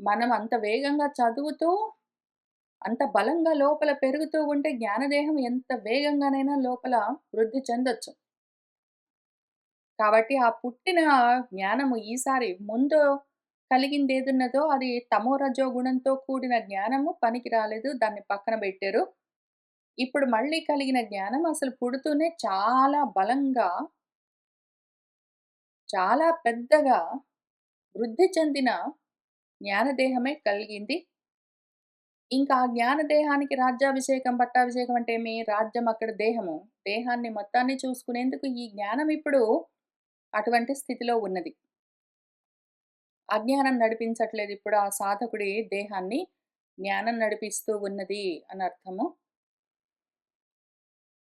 మనం అంత వేగంగా చదువుతూ, అంత బలంగా లోపల పెరుగుతూ ఉంటే జ్ఞానదేహం ఎంత వేగంగానైనా లోపల వృద్ధి చెందొచ్చు. కాబట్టి ఆ పుట్టిన జ్ఞానము ఈసారి ముందు కలిగిందేదున్నదో అది తమో రజో గుణంతో కూడిన జ్ఞానము పనికి రాలేదు. దాన్ని పక్కన బెట్టారు. ఇప్పుడు మళ్ళీ కలిగిన జ్ఞానం అసలు పుడుతూనే చాలా బలంగా, చాలా పెద్దగా వృద్ధి చెందిన జ్ఞానదేహమే కలిగింది. ఇంకా ఆ జ్ఞానదేహానికి రాజ్యాభిషేకం, పట్టాభిషేకం అంటే ఏమి? రాజ్యం అక్కడ దేహము. దేహాన్ని మొత్తాన్ని చూసుకునేందుకు ఈ జ్ఞానం ఇప్పుడు అటువంటి స్థితిలో ఉన్నది. అజ్ఞానం నడిపించట్లేదు. ఇప్పుడు ఆ సాధకుడి దేహాన్ని జ్ఞానం నడిపిస్తూ ఉన్నది అనర్థము.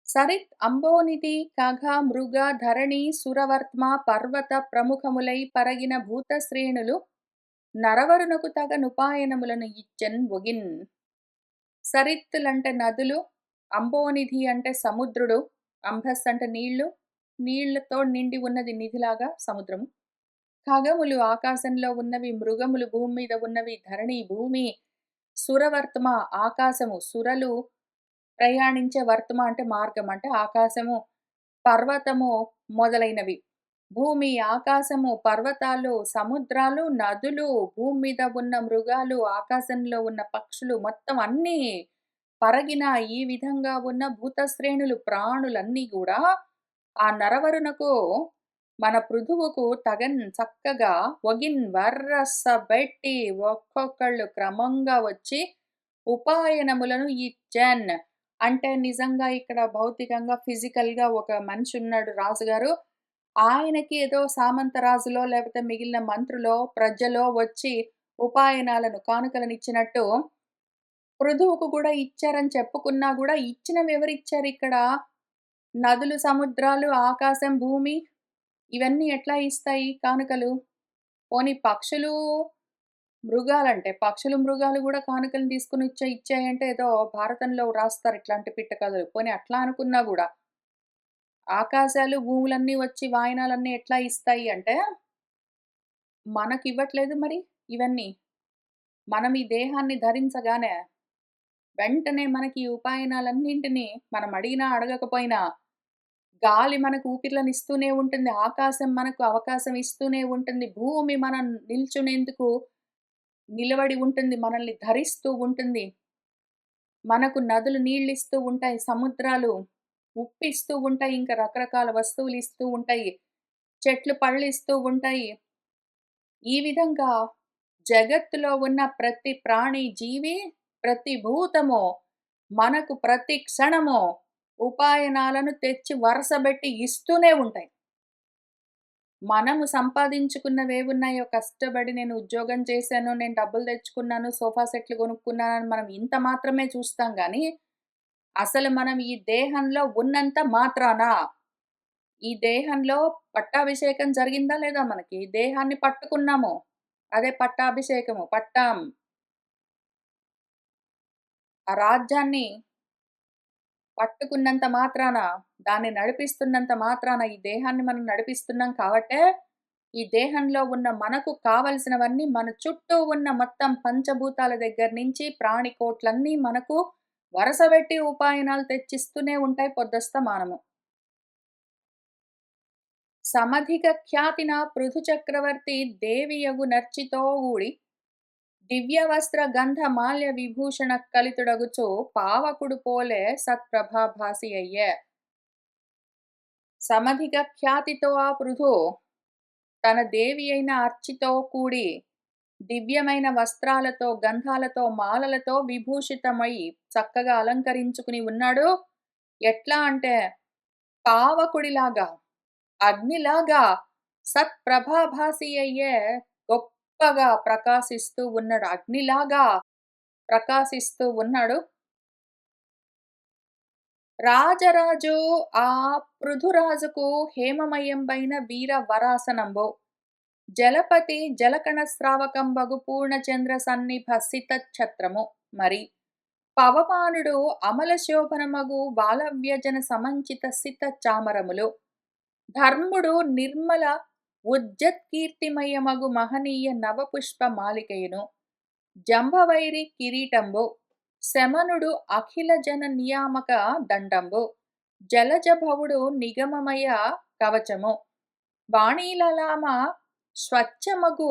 సరిత్ అంబోనిధి ఖగ మృగ ధరణి సురవర్త్మ పర్వత ప్రముఖములై పరగిన భూత శ్రేణులు నరవరునకు తగనుపాయనములను ఇచ్చెన్ ఒగిన్. సరిత్తులంటే నదులు, అంబోనిధి అంటే సముద్రుడు, అంబస్ అంటే నీళ్లు, నీళ్లతో నిండి ఉన్నది నిధిలాగా సముద్రము. ఖగములు ఆకాశంలో ఉన్నవి, మృగములు భూమి మీద ఉన్నవి, ధరణి భూమి, సురవర్తమ ఆకాశము, సురలు ప్రయాణించే వర్తమ అంటే మార్గం అంటే ఆకాశము, పర్వతము మొదలైనవి. భూమి, ఆకాశము, పర్వతాలు, సముద్రాలు, నదులు, భూమి మీద ఉన్న మృగాలు, ఆకాశంలో ఉన్న పక్షులు మొత్తం అన్నీ పరగిన ఈ విధంగా ఉన్న భూతశ్రేణులు ప్రాణులన్నీ గూడా ఆ నరవరునకు మన పృథువుకు తగన్ చక్కగా ఒగిన్ వర్రసబెట్టి ఒక్కొక్కళ్ళు క్రమంగా వచ్చి ఉపాయనములను ఇచ్చెన్. అంటే నిజంగా ఇక్కడ భౌతికంగా, ఫిజికల్‌గా ఒక మనిషి ఉన్నాడు రాజుగారు. ఆయనకి ఏదో సామంత రాజులో లేకపోతే మిగిలిన మంత్రులో, ప్రజలో వచ్చి ఉపాయనాలను, కానుకలనిచ్చినట్టు పృథువుకు గూడా ఇచ్చారని చెప్పుకున్నా గూడా ఇచ్చినవెవరిచ్చారిక్కడ? నదులు, సముద్రాలు, ఆకాశం, భూమి ఇవన్నీ ఎట్లా ఇస్తాయి కానుకలు? పోనీ పక్షులు, మృగాలంటే పక్షులు, మృగాలు గూడా కానుకలు తీసుకొని ఇచ్చాయంటే ఏదో భారతంలో రాస్తారు ఇట్లాంటి పిట్ట కథలు. పోనీ అట్లా అనుకున్నా గూడా ఆకాశాలు, భూములన్నీ వచ్చి వాయనాలన్నీ ఎట్లా ఇస్తాయి అంటే, మనకివ్వట్లేదు మరి ఇవన్నీ. మనం ఈ దేహాన్ని ధరించగానే, వెంటనే మనకి ఈ ఉపాయనాలన్నింటిని మనం అడిగినా, అడగకపోయినా గాలి మనకు ఊపిర్లనిస్తూనే ఉంటుంది. ఆకాశం మనకు అవకాశం ఇస్తూనే ఉంటుంది. భూమి మనం నిల్చునేందుకు నిలబడి ఉంటుంది. మనల్ని ధరిస్తూ ఉంటుంది. మనకు నదులు నీళ్ళిస్తూ ఉంటాయి. సముద్రాలు ఉప్పిస్తూ ఉంటాయి. ఇంకా రకరకాల వస్తువులిస్తూ ఉంటాయి. చెట్లు పళ్ళిస్తూ ఉంటాయి. ఈ విధంగా జగత్తులో ఉన్న ప్రతి ప్రాణి, జీవి, ప్రతి భూతము మనకు ప్రతి క్షణము ఉపాయనాలను తెచ్చి వరసబెట్టి ఇస్తూనే ఉంటాయి. మనము సంపాదించుకున్నవేవున్నాయో కష్టపడి నేను ఉద్యోగం చేశాను, నేను డబ్బులు తెచ్చుకున్నాను, సోఫా సెట్లు కొనుక్కున్నానని మనం ఇంత మాత్రమే చూస్తాం గానీ, అసలు మనం ఈ దేహంలో ఉన్నంత మాత్రాన, ఈ దేహంలో పట్టాభిషేకం జరిగిందా లేదా మనకి? దేహాన్ని పట్టుకున్నాము. అదే పట్టాభిషేకము. పట్టాం. ఆ రాజ్యాన్ని పట్టుకున్నంత మాత్రాన, దాన్ని నడిపిస్తున్నంత మాత్రాన, ఈ దేహాన్ని మనం నడిపిస్తున్నాం కాబట్టే, ఈ దేహంలో ఉన్న మనకు కావలసినవన్నీ మన చుట్టూ ఉన్న మొత్తం పంచభూతాల దగ్గర నుంచి ప్రాణికోట్లన్నీ మనకు వరసబెట్టి ఉపాయనాలు తెచ్చిస్తూనే ఉంటాయి పొద్దస్తమానము. సమధిక ఖ్యాతిన పృథు చక్రవర్తి దేవియగు నర్చితో గూడి దివ్యవస్త్ర గంధ మాల్య విభూషణ కలితుడగుచు పావకుడు పోలే సత్ప్రభాభాసి అయ్యే. సమధిక ఖ్యాతితో ఆ పృథు తన దేవి అయిన అర్చితో కూడి దివ్యమైన వస్త్రాలతో, గంధాలతో, మాలలతో విభూషితమై చక్కగా అలంకరించుకుని ఉన్నాడు. ఎట్లా అంటే పావకుడిలాగా, అగ్నిలాగా సత్ప్రభాభాసి అయ్యే గొప్పగా ప్రకాశిస్తూ ఉన్నాడు. అగ్నిలాగా ప్రకాశిస్తూ ఉన్నాడు. రాజరాజు ఆ పృథురాజుకు హేమమయంబైన వీర వరాసనంబు జలపతి జలకణ స్రావకంబగు పూర్ణచంద్ర సన్నిభ సితఛత్రము మరి పవమానుడు అమల శోభనమగు వాలవ్యజన సమంచిత సిత చామరములు ధర్ముడు నిర్మల ఉజ్జత్కీర్తిమయమగు మహనీయ నవపుష్ప మాలికయును జంభవైరి కిరీటంబు శమనుడు అఖిల జన నియామక దండంబు జలజభవుడు నిగమమయ కవచము వాణీలలామ స్వచ్ఛమగు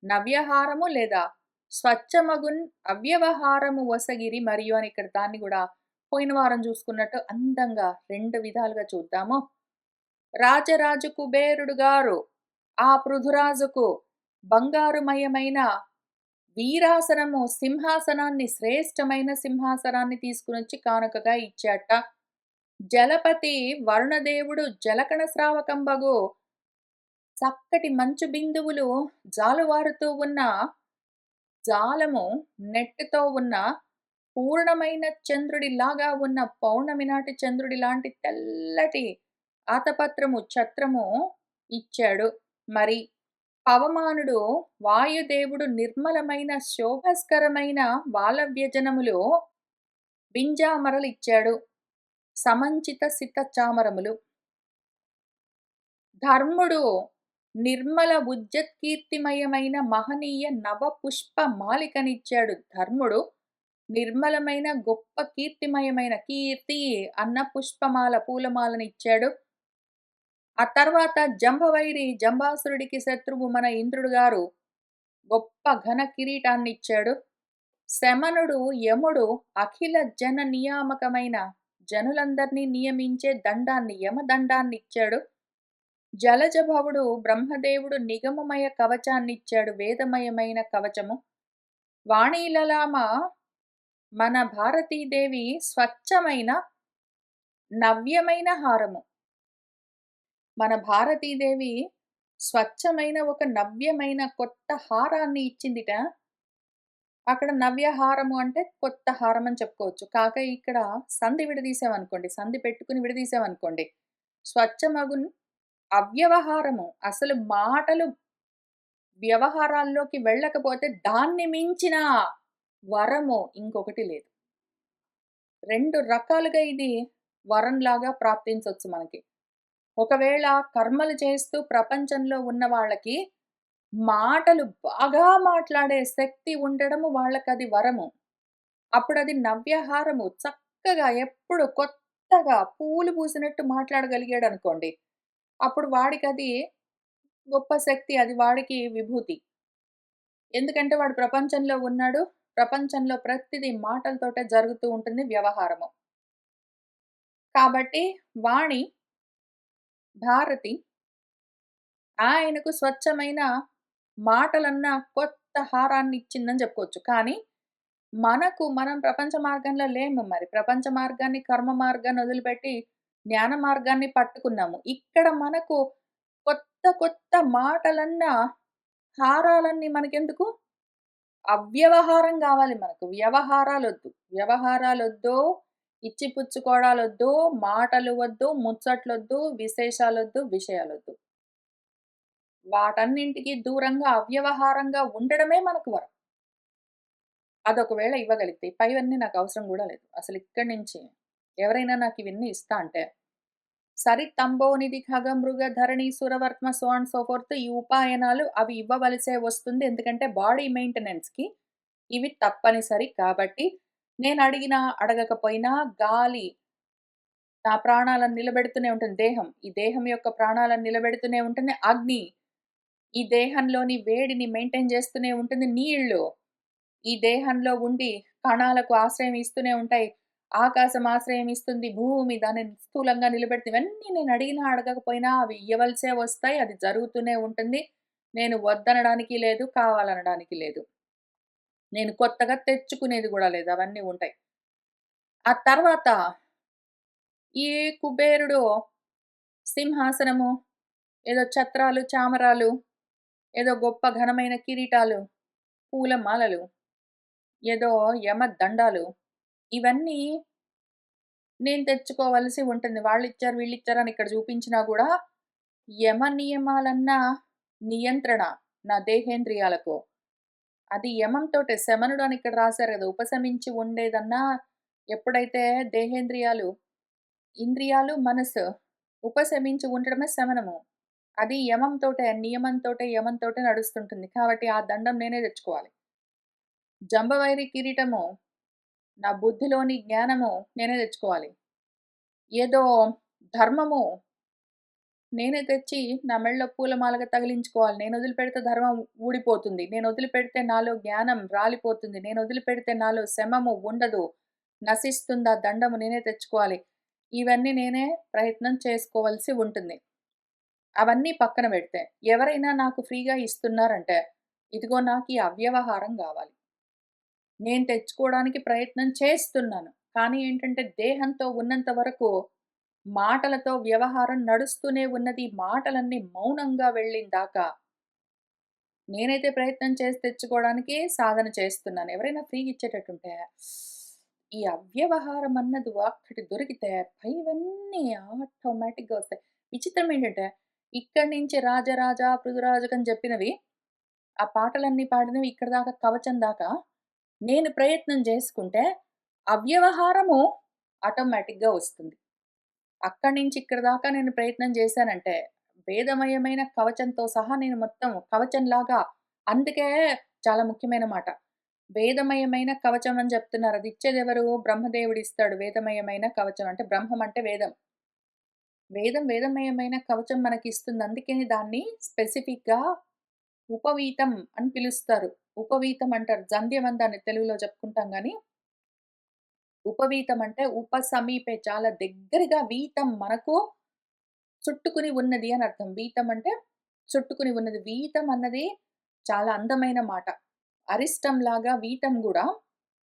నవ్యహారము లేదా స్వచ్ఛమగున్ అవ్యవహారము వసగిరి మరియు అని ఇక్కడ దాన్ని కూడా పోయిన వారం చూసుకున్నట్టు అందంగా రెండు విధాలుగా చూద్దాము. రాజరాజు కుబేరుడు గారు ఆ పృథురాజుకు బంగారుమయమైన వీరాసనము సింహాసనాన్ని శ్రేష్టమైన సింహాసనాన్ని తీసుకునొచ్చి కానుకగా ఇచ్చాట. జలపతి వరుణదేవుడు జలకణ స్రావకంబగు చక్కటి మంచు బిందువులు జాలువారుతూ ఉన్న జాలము నెట్టుతో ఉన్న పూర్ణమైన చంద్రుడిలాగా ఉన్న పౌర్ణమి నాటి చంద్రుడి లాంటి తెల్లటి ఆతపత్రము ఛత్రము ఇచ్చాడు. మరి పవమానుడు వాయుదేవుడు నిర్మలమైన శోభస్కరమైన వాలవ్యజనములు బింజామరలిచ్చాడు. సమంచిత సిత చామరములు ధర్ముడు నిర్మల ఉజ్జత్కీర్తిమయమైన మహనీయ నవపుష్ప మాలికనిచ్చాడు. ధర్ముడు నిర్మలమైన గొప్ప కీర్తిమయమైన కీర్తి అన్న పుష్పమాల పూలమాలనిచ్చాడు. ఆ తర్వాత జంభవైరి జంబాసురుడికి శత్రువు మన ఇంద్రుడు గారు గొప్ప ఘన కిరీటాన్నిచ్చాడు. శమనుడు యముడు అఖిల జన నియామకమైన జనులందర్నీ నియమించే దండాన్ని యమదండాన్నిచ్చాడు. జలజభవుడు బ్రహ్మదేవుడు నిగమమయ కవచాన్నిచ్చాడు. వేదమయమైన కవచము. వాణీలలామ మన భారతీదేవి స్వచ్ఛమైన నవ్యమైన హారము. మన భారతీదేవి స్వచ్ఛమైన ఒక నవ్యమైన కొత్త హారాన్ని ఇచ్చిందిట. అక్కడ నవ్యహారము అంటే కొత్త హారం అని చెప్పుకోవచ్చు. కాక ఇక్కడ సంధి విడదీసామనుకోండి, సంధి పెట్టుకుని విడదీసామనుకోండి, స్వచ్ఛమగున్ అవ్యవహారము. అసలు మాటలు వ్యవహారాల్లోకి వెళ్ళకపోతే దాన్ని మించిన వరము ఇంకొకటి లేదు. 2 రకాలుగా ఇది వరంలాగా ప్రాప్తించొచ్చు మనకి. ఒకవేళ కర్మలు చేస్తూ ప్రపంచంలో ఉన్న వాళ్ళకి మాటలు బాగా మాట్లాడే శక్తి ఉండడము వాళ్ళకది వరము. అప్పుడది నవ్యహారము. చక్కగా ఎప్పుడు కొత్తగా పూలు పూసినట్టు మాట్లాడగలిగాడనుకోండి. అప్పుడు వాడికది గొప్ప శక్తి. అది వాడికి విభూతి. ఎందుకంటే వాడు ప్రపంచంలో ఉన్నాడు. ప్రపంచంలో ప్రతిదీ మాటలతోటే జరుగుతూ ఉంటుంది వ్యవహారము. కాబట్టి వాణి, భారతి ఆయనకు స్వచ్ఛమైన మాటలన్న కొత్త హారాన్నిచ్చిందని జెప్పుకోవచ్చు. కానీ మనం ప్రపంచ మార్గంలో లేము మరి. ప్రపంచ మార్గాన్ని, కర్మ మార్గాన్ని వదిలిపెట్టి జ్ఞాన మార్గాన్ని పట్టుకున్నాము. ఇక్కడ మనకు కొత్త కొత్త మాటలన్న హారాలన్నీ మనకెందుకు? అవ్యవహారం గావాలి మనకు. వ్యవహారాలొద్దు. వ్యవహారాలొద్దు, ఇచ్చిపుచ్చుకోవడాలొద్దు, మాటలు వద్దు, ముచ్చట్లొద్దు, విశేషాలొద్దు, విషయాలొద్దు. వాటన్నింటికి దూరంగా అవ్యవహారంగా ఉండడమే మనకు వరం. అదొకవేళ ఇవ్వగలిగితే, పైవన్నీ నాకవసరం గూడా లేదు. అసలిక్కడి నుంచి ఎవరైనా నాకివన్నీ ఇస్తా అంటే, సరితంబోనిధి ఖగమృగ ధరణి సురవర్త్మ సో అండ్ సో ఫోర్త్ ఈ ఉపాయనాలు అవి ఇవ్వవలసే వస్తుంది. ఎందుకంటే బాడీ మెయింటెనెన్స్‌కి ఇవి తప్పనిసరి కాబట్టి, నేనడిగినా, అడగకపోయినా గాలి నా ప్రాణాలను నిలబెడుతూనే ఉంటుంది దేహం. ఈ దేహం యొక్క ప్రాణాలను నిలబెడుతూనే ఉంటుంది అగ్ని. ఈ దేహంలోని వేడిని మెయింటైన్ చేస్తూనే ఉంటుంది నీళ్ళు. ఈ దేహంలో ఉండి కణాలకు ఆశ్రయం ఇస్తూనే ఉంటాయి. ఆకాశం ఆశ్రయం ఇస్తుంది. భూమి దానిని స్థూలంగా నిలబెడుతుంది. ఇవన్నీ నేను అడిగినా, అడగకపోయినా అవి ఇయ్యవలసే వస్తాయి. అది జరుగుతూనే ఉంటుంది. నేను వద్దనడానికి లేదు. కావాలనడానికి లేదు. నేను కొత్తగా తెచ్చుకునేది గూడా లేదు. అవన్నీ ఉంటాయి. ఆ తర్వాత ఈ కుబేరుడు సింహాసనము, ఏదో ఛత్రాలు, చామరాలు, ఏదో గొప్ప ఘనమైన కిరీటాలు, పూల మాలలు, ఏదో యమదండాలు ఇవన్నీ నేను తెచ్చుకోవలసి ఉంటుంది. వాళ్ళిచ్చారు, వీళ్ళిచ్చారని ఇక్కడ చూపించినా గూడా, యమ నియమాలన్న నియంత్రణ నా దేహేంద్రియాలకు. అది యమంతోటే శమనుడు అని ఇక్కడ రాశారు గదా! ఉపశమించి ఉండేదన్నా ఎప్పుడైతే దేహేంద్రియాలు, ఇంద్రియాలు, మనసు ఉపశమించి ఉండడమే శమనము. అది యమంతోటే, నియమంతోటే, యమంతోటే నడుస్తుంటుంది. కాబట్టి ఆ దండం నేనే తెచ్చుకోవాలి. జంబవైరి కిరీటము, నా బుద్ధిలోని జ్ఞానము నేనే తెచ్చుకోవాలి. ఏదో ధర్మము నేనే తెచ్చి నా మెడలో పూలమాలగా తగిలించుకోవాలి. నేను వదిలిపెడితే ధర్మం ఊడిపోతుంది. నేను వదిలిపెడితే నాలో జ్ఞానం రాలిపోతుంది. నేను వదిలిపెడితే నాలో శమము ఉండదు. నశిస్తుంది. ఆ దండము నేనే తెచ్చుకోవాలి. ఇవన్నీ నేనే ప్రయత్నం చేసుకోవాల్సి ఉంటుంది. అవన్నీ పక్కన పెడితే ఎవరైనా నాకు ఫ్రీగా ఇస్తున్నారంటే, ఇదిగో నాకు ఈ అవ్యవహారం గావాలి. నేను తెచ్చుకోవడానికి ప్రయత్నం చేస్తున్నాను. కానీ ఏంటంటే దేహంతో ఉన్నంత వరకు మాటలతో వ్యవహారం నడుస్తూనే ఉన్నది. మాటలన్నీ మౌనంగా వెళ్ళిందాకా నేనైతే ప్రయత్నం చేసి తెచ్చుకోవడానికి సాధన చేస్తున్నాను. ఎవరైనా ఫ్రీగా ఇచ్చేటట్టుంటే ఈ అవ్యవహారం అన్నది ఒక్కటి దొరికితే పైవన్నీ ఆటోమేటిక్‌గా వస్తాయి. విచిత్రం ఏంటంటే ఇక్కడి నుంచి రాజరాజ పృథురాజుకని చెప్పినవి ఆ పాటలన్నీ పాడినవి ఇక్కడి దాకా కవచం దాకా నేను ప్రయత్నం చేసుకుంటే అవ్యవహారము ఆటోమేటిక్‌గా వస్తుంది. అక్కడి నుంచి ఇక్కడి దాకా నేను ప్రయత్నం చేశానంటే, వేదమయమైన కవచంతో సహా నేను మొత్తం కవచంలాగా అందుకే చాలా ముఖ్యమైన మాట. వేదమయమైన కవచం అని చెప్తున్నారు. అది ఇచ్చేదెవరు? బ్రహ్మదేవుడిస్తాడు వేదమయమైన కవచం. అంటే బ్రహ్మం అంటే వేదం. వేదమయమైన కవచం మనకిస్తుంది. అందుకని దాన్ని స్పెసిఫిక్‌గా ఉపవీతం అని పిలుస్తారు. ఉపవీతం అంటారు. జంధ్యం అని దాన్ని తెలుగులో చెప్పుకుంటాం గానీ ఉపవీతం అంటే ఉపసమీపే చాలా దగ్గరగా వీతం మనకు చుట్టుకుని ఉన్నది అని అర్థం. వీతం అంటే చుట్టుకుని ఉన్నది. వీతం అన్నది చాలా అందమైన మాట. అరిష్టంలాగా వీతం గూడా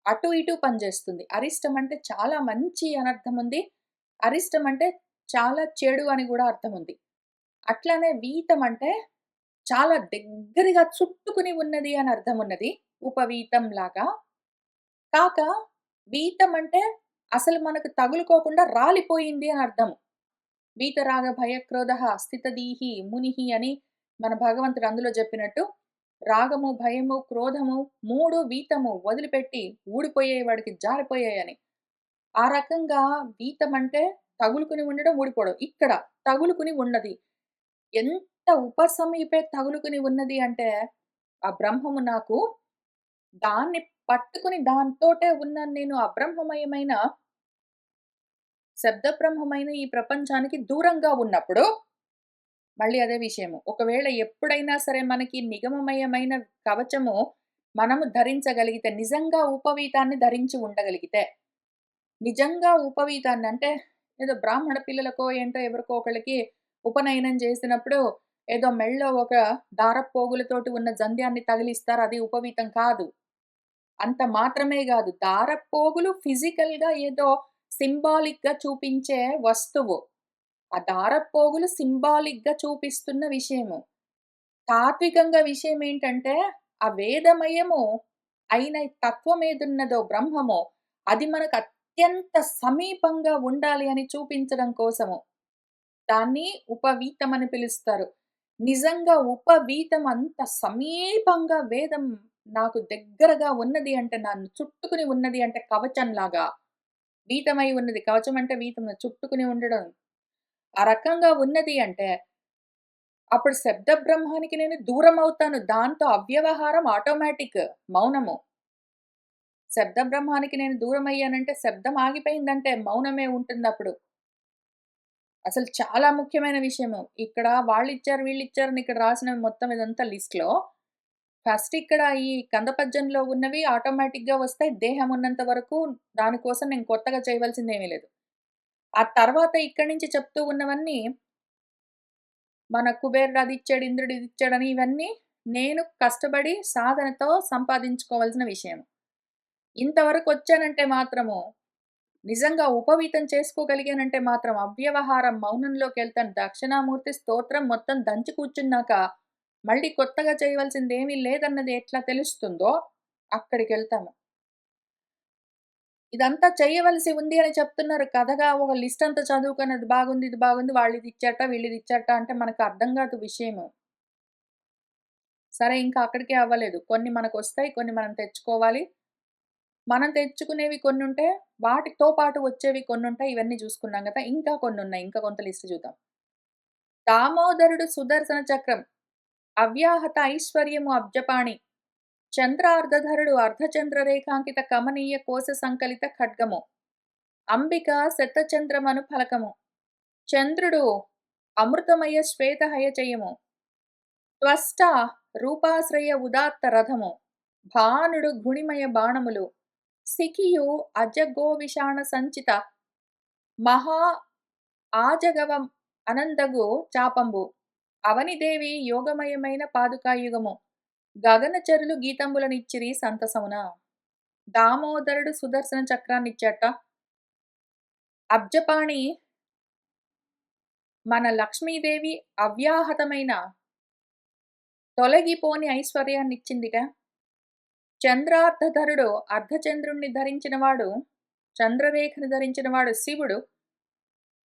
అటు ఇటు పనిచేస్తుంది. అరిష్టం అంటే చాలా మంచి అని అర్థం ఉంది. అరిష్టం అంటే చాలా చెడు అని గూడా అర్థం ఉంది. అట్లానే వీతం అంటే చాలా దగ్గరగా చుట్టుకుని ఉన్నది అని అర్థం ఉన్నది. ఉపవీతం లాగా. కాక వీతం అంటే అసలు మనకు తగులుకోకుండా రాలిపోయింది అని అర్థం. వీతరాగ భయక్రోధః స్థితదీహి మునిః అని మన భగవంతుడు అందులో చెప్పినట్టు రాగము, భయము, క్రోధము 3 వీతము వదిలిపెట్టి ఊడిపోయాయి వాడికి జారిపోయాయని. ఆ రకంగా వీతమంటే తగులుకుని ఉండడం, ఊడిపోవడం. ఇక్కడ తగులుకుని ఉన్నది. ఎంత ఉపసమీపే తగులుకుని ఉన్నది అంటే, ఆ బ్రహ్మము నాకు దాన్ని పట్టుకుని దాంతోటే ఉన్నాను నేను. అబ్రహ్మమయమైన, శబ్దబ్రహ్మమైన ఈ ప్రపంచానికి దూరంగా ఉన్నప్పుడు, మళ్ళీ అదే విషయము. ఒకవేళ ఎప్పుడైనా సరే మనకి నిగమమయమైన కవచము మనము ధరించగలిగితే, నిజంగా ఉపవీతాన్ని ధరించి ఉండగలిగితే, నిజంగా ఉపవీతాన్ని అంటే ఏదో బ్రాహ్మణ పిల్లలకో ఏంటో ఎవరికో ఒకళ్ళకి ఉపనయనం చేసినప్పుడు ఏదో మెడలో ఒక దారపు పోగులతోటి ఉన్న జంధ్యాన్ని తగిలిస్తారు. అది ఉపవీతం కాదు. అంత మాత్రమే గాదు. దారపు పోగులు ఫిజికల్‌గా ఏదో సింబాలిక్‌గా చూపించే వస్తువు. ఆ దారపు పోగులు సింబాలిక్‌గా చూపిస్తున్న విషయము. తాత్వికంగా విషయమేంటంటే, ఆ వేదమయము అయిన తత్వమేదున్నదో బ్రహ్మమో, అది మనకు అత్యంత సమీపంగా ఉండాలి అని చూపించడం కోసము. దాన్ని ఉపవీతమని పిలుస్తారు. నిజంగా ఉపవీతం అంత సమీపంగా వేదం నాకు దగ్గరగా ఉన్నది అంటే, నన్ను చుట్టుకుని ఉన్నది అంటే కవచంలాగా, వీతమై ఉన్నది. కవచం అంటే వీతం చుట్టుకుని ఉండడం. ఆ రకంగా ఉన్నది అంటే అప్పుడు శబ్ద బ్రహ్మానికి నేను దూరమవుతాను. దాంతో అవ్యవహారం ఆటోమేటిక్. మౌనము. శబ్ద బ్రహ్మానికి నేను దూరమయ్యానంటే శబ్దం ఆగిపోయిందంటే మౌనమే ఉంటుందప్పుడు. అసలు చాలా ముఖ్యమైన విషయము. ఇక్కడ వాళ్ళిచ్చారు, వీళ్ళిచ్చారని ఇక్కడ రాసినవి మొత్తం ఇదంతా లిస్ట్‌లో ఫస్ట్ ఇక్కడ ఈ కందపద్యంలో ఉన్నవి ఆటోమేటిక్‌గా వస్తాయి. దేహం ఉన్నంత వరకు దాని కోసం నేను కొత్తగా చేయవలసిందేమీ లేదు. ఆ తర్వాత ఇక్కడి నుంచి చెప్తూ ఉన్నవన్నీ మన కుబేరుడు అదిచ్చాడు, ఇంద్రుడు ఇదిచ్చాడని ఇవన్నీ నేను కష్టపడి సాధనతో సంపాదించుకోవాల్సిన విషయం. ఇంతవరకొచ్చానంటే మాత్రము, నిజంగా ఉపవీతం చేసుకోగలిగానంటే మాత్రం అవ్యవహారం మౌనంలోకెళ్తాను. దక్షిణామూర్తి స్తోత్రం మొత్తం దంచి కూర్చున్నాక, మళ్ళీ కొత్తగా చేయవలసిందేమీ లేదన్నది ఎట్లా తెలుస్తుందో అక్కడికెళ్తాము. ఇదంతా చేయవలసి ఉంది అని చెప్తున్నారు. కథగా ఒక లిస్ట్ అంతా చదువుకొని అది బాగుంది, ఇది బాగుంది, వాళ్ళిదిచ్చారట, వీళ్ళిదిచ్చారట అంటే మనకు అర్థం కాదు విషయము. సరే ఇంకా అక్కడికే అవ్వలేదు. కొన్ని మనకొస్తాయి. కొన్ని మనం తెచ్చుకోవాలి. మనం తెచ్చుకునేవి కొన్నుంటే, వాటితో పాటు వచ్చేవి కొన్నుంటాయి. ఇవన్నీ చూసుకున్నాం గదా! ఇంకా కొన్నున్నాయి. ఇంకా కొంత లిస్ట్ చూద్దాం. దామోదరుడు సుదర్శన చక్రం, అవ్యాహత ఐశ్వర్యము అబ్జపాణి, చంద్రార్ధధరుడు అర్ధచంద్ర రేఖాంకిత కమనీయ కోశ సంకలిత ఖడ్గము, అంబిక శతచంద్రమను ఫలకము, చంద్రుడు అమృతమయ శ్వేత హయచయము, త్వష్ట రూపాశ్రయ ఉదాత్త రథము, భానుడు గుణిమయ బాణములు, సిఖియు అజగోవిషాణ సంచిత మహా ఆజగవం అనందగు చాపంబు, అవనిదేవి యోగమయమైన పాదుకాయుగము, గగనచరులు గీతంబులనిచ్చిరి సంతసమున. దామోదరుడు సుదర్శన చక్రాన్నిచ్చాట. అబ్జపాణి మన లక్ష్మీదేవి అవ్యాహతమైన తొలగిపోని ఐశ్వర్యాన్నిచ్చిందిట. చంద్రార్ధధరుడు అర్ధచంద్రుణ్ణి ధరించినవాడు, చంద్రరేఖను ధరించినవాడు శివుడు.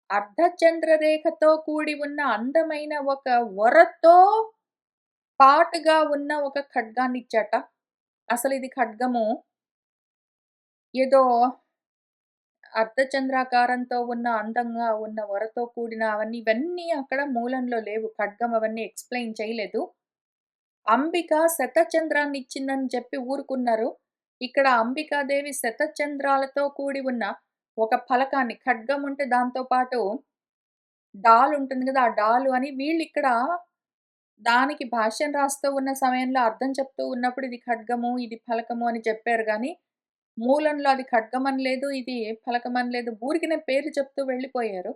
అర్ధచంద్రరేఖతో కూడి ఉన్న అందమైన ఒక వరతో పాటుగా ఉన్న ఒక ఖడ్గాన్నిచ్చాట. అసలిది ఖడ్గము ఏదో అర్ధచంద్రాకారంతో ఉన్న అందంగా ఉన్న వరతో కూడిన అవన్నీ ఇవన్నీ అక్కడ మూలంలో లేవు. ఖడ్గం అవన్నీ ఎక్స్‌ప్లెయిన్ చేయలేదు. అంబిక శతచంద్రాన్నిచ్చిందని చెప్పి ఊరుకున్నారు. ఇక్కడ అంబికాదేవి శతచంద్రాలతో కూడి ఉన్న ఒక ఫలకాన్ని ఖడ్గం ఉంటే దాంతో పాటు డాల్ ఉంటుంది గదా! ఆ డాలు అని వీళ్ళిక్కడ దానికి భాష్యం రాస్తూ ఉన్న సమయంలో అర్థం చెప్తూ ఉన్నప్పుడు ఇది ఖడ్గము, ఇది ఫలకము అని చెప్పారు గానీ, మూలంలో అది ఖడ్గమని లేదు, ఇది ఫలకమని లేదు. ఊరికనే పేర్లు చెప్తూ వెళ్ళిపోయారు.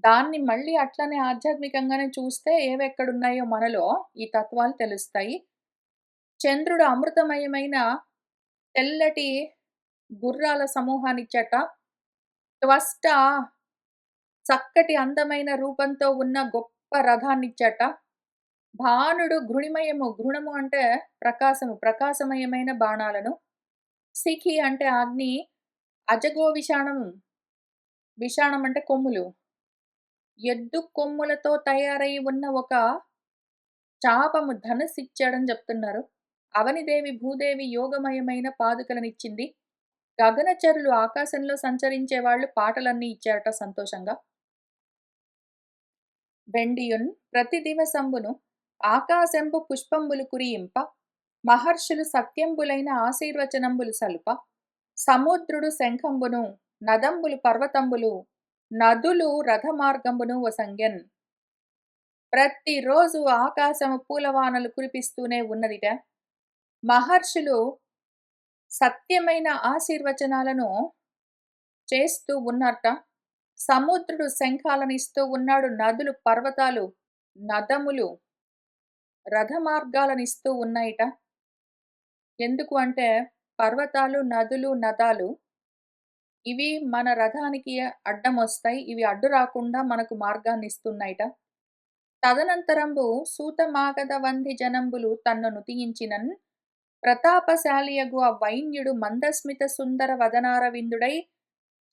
దాన్ని మళ్ళీ అట్లనే ఆధ్యాత్మికంగానే చూస్తే ఏవెక్కడున్నాయో మనలో ఈ తత్వాలు తెలుస్తాయి. చంద్రుడు అమృతమయమైన తెల్లటి గుర్రాల సమూహాన్నిచ్చట. త్వష్ట చక్కటి అందమైన రూపంతో ఉన్న గొప్ప రథాన్నిచ్చట. భానుడు ఘృణిమయము, ఘృణము అంటే ప్రకాశము, ప్రకాశమయమైన బాణాలను. శిఖి అంటే అగ్ని, అజగో విషాణం, విషాణం అంటే కొమ్ములు. ఎద్దు కొమ్ములతో తయారై ఉన్న ఒక చాపము ధనుస్సిచ్చాడని జెప్తున్నారు. అవనిదేవి భూదేవి యోగమయమైన పాదుకలనిచ్చింది. గగనచరులు ఆకాశంలో సంచరించేవాళ్ళు పాటలన్నీ ఇచ్చారట సంతోషంగా. వెండియున్ ప్రతి దివసంబును ఆకాశంబు పుష్పంబులు కురియింప, మహర్షులు సత్యంబులైన ఆశీర్వచనంబులు సలుప, సముద్రుడు శంఖంబును, నదంబులు పర్వతంబులు, నదులు రథమార్గంబును వసంగెన్. ప్రతిరోజు ఆకాశము పూలవానలు కురిపిస్తూనే ఉన్నదిట. మహర్షులు సత్యమైన ఆశీర్వచనాలను చేస్తూ ఉన్నట్ట. సముద్రుడు శంఖాలనిస్తూ ఉన్నాడు. నదులు, పర్వతాలు, నదములు రథమార్గాలనిస్తూ ఉన్నాయిట. ఎందుకు అంటే పర్వతాలు, నదులు, నదాలు ఇవి మన రథానికి అడ్డమొస్తాయి. ఇవి అడ్డు రాకుండా మనకు మార్గాన్నిస్తున్నాయిట. తదనంతరంబు సూతమాగధ వంది జనంబులు తన్ను తీయించినన్ ప్రతాపశాలియగు ఆ వైన్యుడు మందస్మిత సుందర వదనారవిందుడై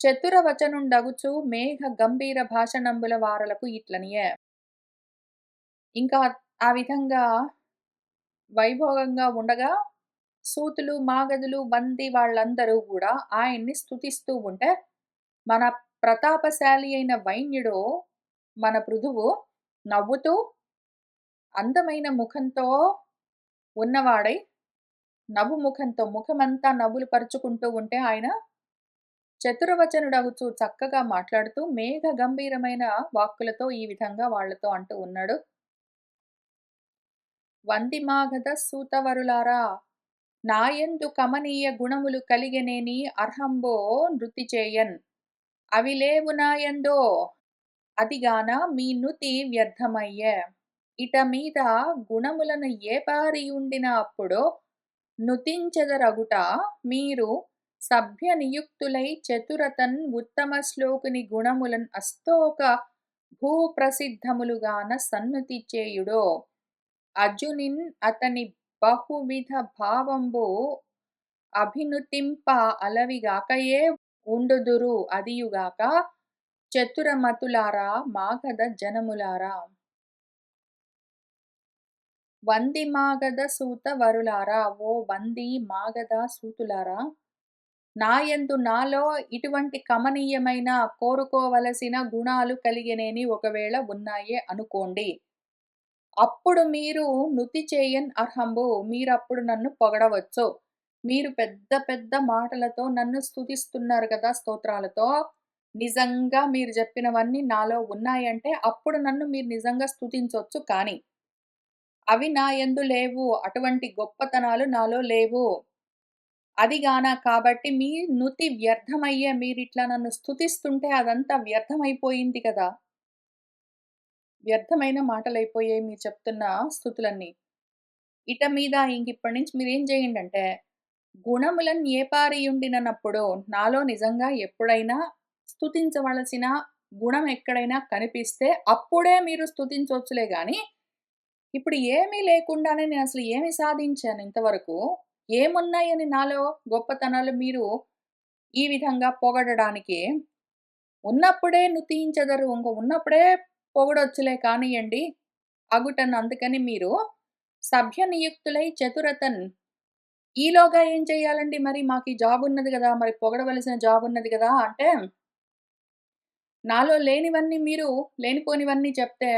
చతురవచనుండగుచు మేఘ గంభీర భాషణంబుల వారలకు ఇట్లనియే. ఇంకా ఆ విధంగా వైభోగంగా ఉండగా సూతులు, మాగధులు, వంది వాళ్ళందరూ గూడా ఆయన్ని స్తుతిస్తూ ఉంటే, మన ప్రతాపశాలి అయిన వైన్యుడు, మన పృథువు నవ్వుతూ అందమైన ముఖంతో ఉన్నవాడై, నవ్వు ముఖంతో ముఖమంతా నవ్వులు పరుచుకుంటూ ఉంటే ఆయన చతురవచనుడగుచు చక్కగా మాట్లాడుతూ మేఘ గంభీరమైన వాక్కులతో ఈ విధంగా వాళ్ళతో అంటూ ఉన్నాడు. వందిమాగధ సూతవరులారా, నాయందు కమనీయ గుణములు కలిగెనేని అర్హంబో నృతి చేయన్, అవి లేవు నాయందో అదిగాన మీ నుతి వ్యర్థమయ్యే. ఇట మీద గుణములను ఏ పారియుండిన అప్పుడో నుతించెదరగుట, మీరు సభ్య నియుక్తులై చతురతన్ ఉత్తమ శ్లోకుని గుణములన్ అస్తోక భూప్రసిద్ధములుగాన సన్నుతి చేయుడో. అర్జునిన్ అతని బహువిధ భావంబు అభినుతింప అలవిగాకయే ఉండుదురు, అదియుగాక చతురమతులారా మాగధ జనములారా. వంది మాగధ సూత వరులారా, ఓ వంది మాగధ సూతులారా, నాయందు నాలో ఇటువంటి కమనీయమైన కోరుకోవలసిన గుణాలు కలిగినేని ఒకవేళ ఉన్నాయే అనుకోండి. అప్పుడు మీరు నుతి చేయన్ అర్హంబు, మీరప్పుడు నన్ను పొగడవచ్చు. మీరు పెద్ద పెద్ద మాటలతో నన్ను స్తుతిస్తున్నారు కదా స్తోత్రాలతో. నిజంగా మీరు చెప్పినవన్నీ నాలో ఉన్నాయంటే అప్పుడు నన్ను మీరు నిజంగా స్తుతించొచ్చు. కానీ అవి నా యందు లేవు. అటువంటి గొప్పతనాలు నాలో లేవు. అదిగాన కాబట్టి మీ నుతి వ్యర్థమయ్యే. మీరిట్లా నన్ను స్తుతిస్తుంటే అదంతా వ్యర్థమైపోయింది కదా! వ్యర్థమైన మాటలైపోయాయి మీరు చెప్తున్న స్తుతులన్నీ. ఇట మీద ఇంకిప్పటి నుంచి మీరేం చేయండంటే, గుణములన్ ఏపారియుండినప్పుడు నాలో నిజంగా ఎప్పుడైనా స్తుతించవలసిన గుణం ఎక్కడైనా కనిపిస్తే అప్పుడే మీరు స్తుతించొచ్చులే గాని, ఇప్పుడు ఏమీ లేకుండానే నేనసలు ఏమి సాధించాను ఇంతవరకు? ఏమున్నాయని నాలో గొప్పతనాలు మీరు ఈ విధంగా పొగడడానికి? ఉన్నప్పుడే నుతించెదరు. ఉన్నప్పుడే పొగడొచ్చులే కానియండి అగుటన్. అందుకని మీరు సభ్య నియుక్తులై చతురతన్, ఈలోగా ఏం చేయాలండి మరి? మాకీ జాబున్నది గదా! మరి పొగడవలసిన జాబున్నది గదా! అంటే, నాలో లేనివన్నీ మీరు లేనిపోనివన్నీ చెప్తే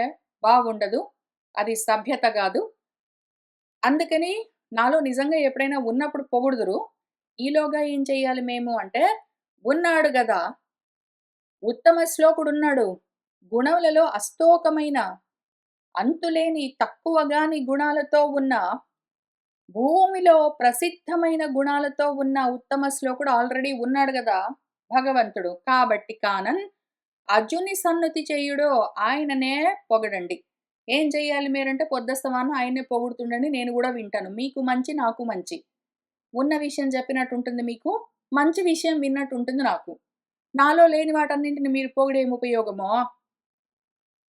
బాగుండదు. అది సభ్యత గాదు. అందుకని నాలో నిజంగా ఎప్పుడైనా ఉన్నప్పుడు పొగుడుదురు. ఈలోగా ఏం చెయ్యాలి మేము అంటే, ఉన్నాడు గదా! ఉత్తమ శ్లోకుడున్నాడు. గుణములలో అస్తోకమైన, అంతులేని తక్కువగాని గుణాలతో ఉన్న, భూమిలో ప్రసిద్ధమైన గుణాలతో ఉన్న ఉత్తమ శ్లోకుడు ఆల్రెడీ ఉన్నాడు గదా భగవంతుడు. కాబట్టి కానన్ అర్జుని సన్నుతి చేయుడో, ఆయననే పొగడండి. ఏం చెయ్యాలి మీరంటే పొద్దస్తమానం ఆయన్నే పొగుడుతుండండి. నేను గూడా వింటాను. మీకు మంచి, నాకు మంచి. ఉన్న విషయం చెప్పినట్టుంటుంది మీకు. మంచి విషయం విన్నట్టుంటుంది నాకు. నాలో లేని వాటన్నింటిని మీరు పొగిడేం ఉపయోగమో?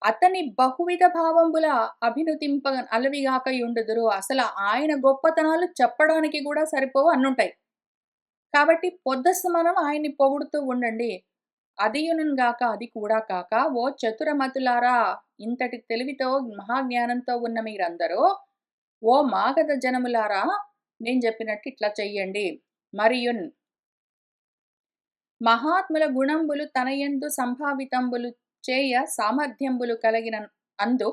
అతని బహువిధ భావంబుల అభినుతింప అలవిగాకయుండుదురు. అసల ఆయన గొప్పతనాలు చెప్పడానికి గూడా సరిపోవు అన్నుంటాయి. కాబట్టి పొద్దస్తమానం ఆయన్ని పొగుడుతూ ఉండండి. అదియునున్ గాక అది కూడా కాక, ఓ చతురమతులారా, ఇంతటి తెలివితో మహాజ్ఞానంతో ఉన్న మీరందరూ, ఓ మాగధ జనములారా, నేను చెప్పినట్టు ఇట్లా చెయ్యండి. మరియున్ మహాత్ముల గుణంబులు తనయందు సంభావితంబులు చేయ సామర్థ్యంబులు కలిగిన అందు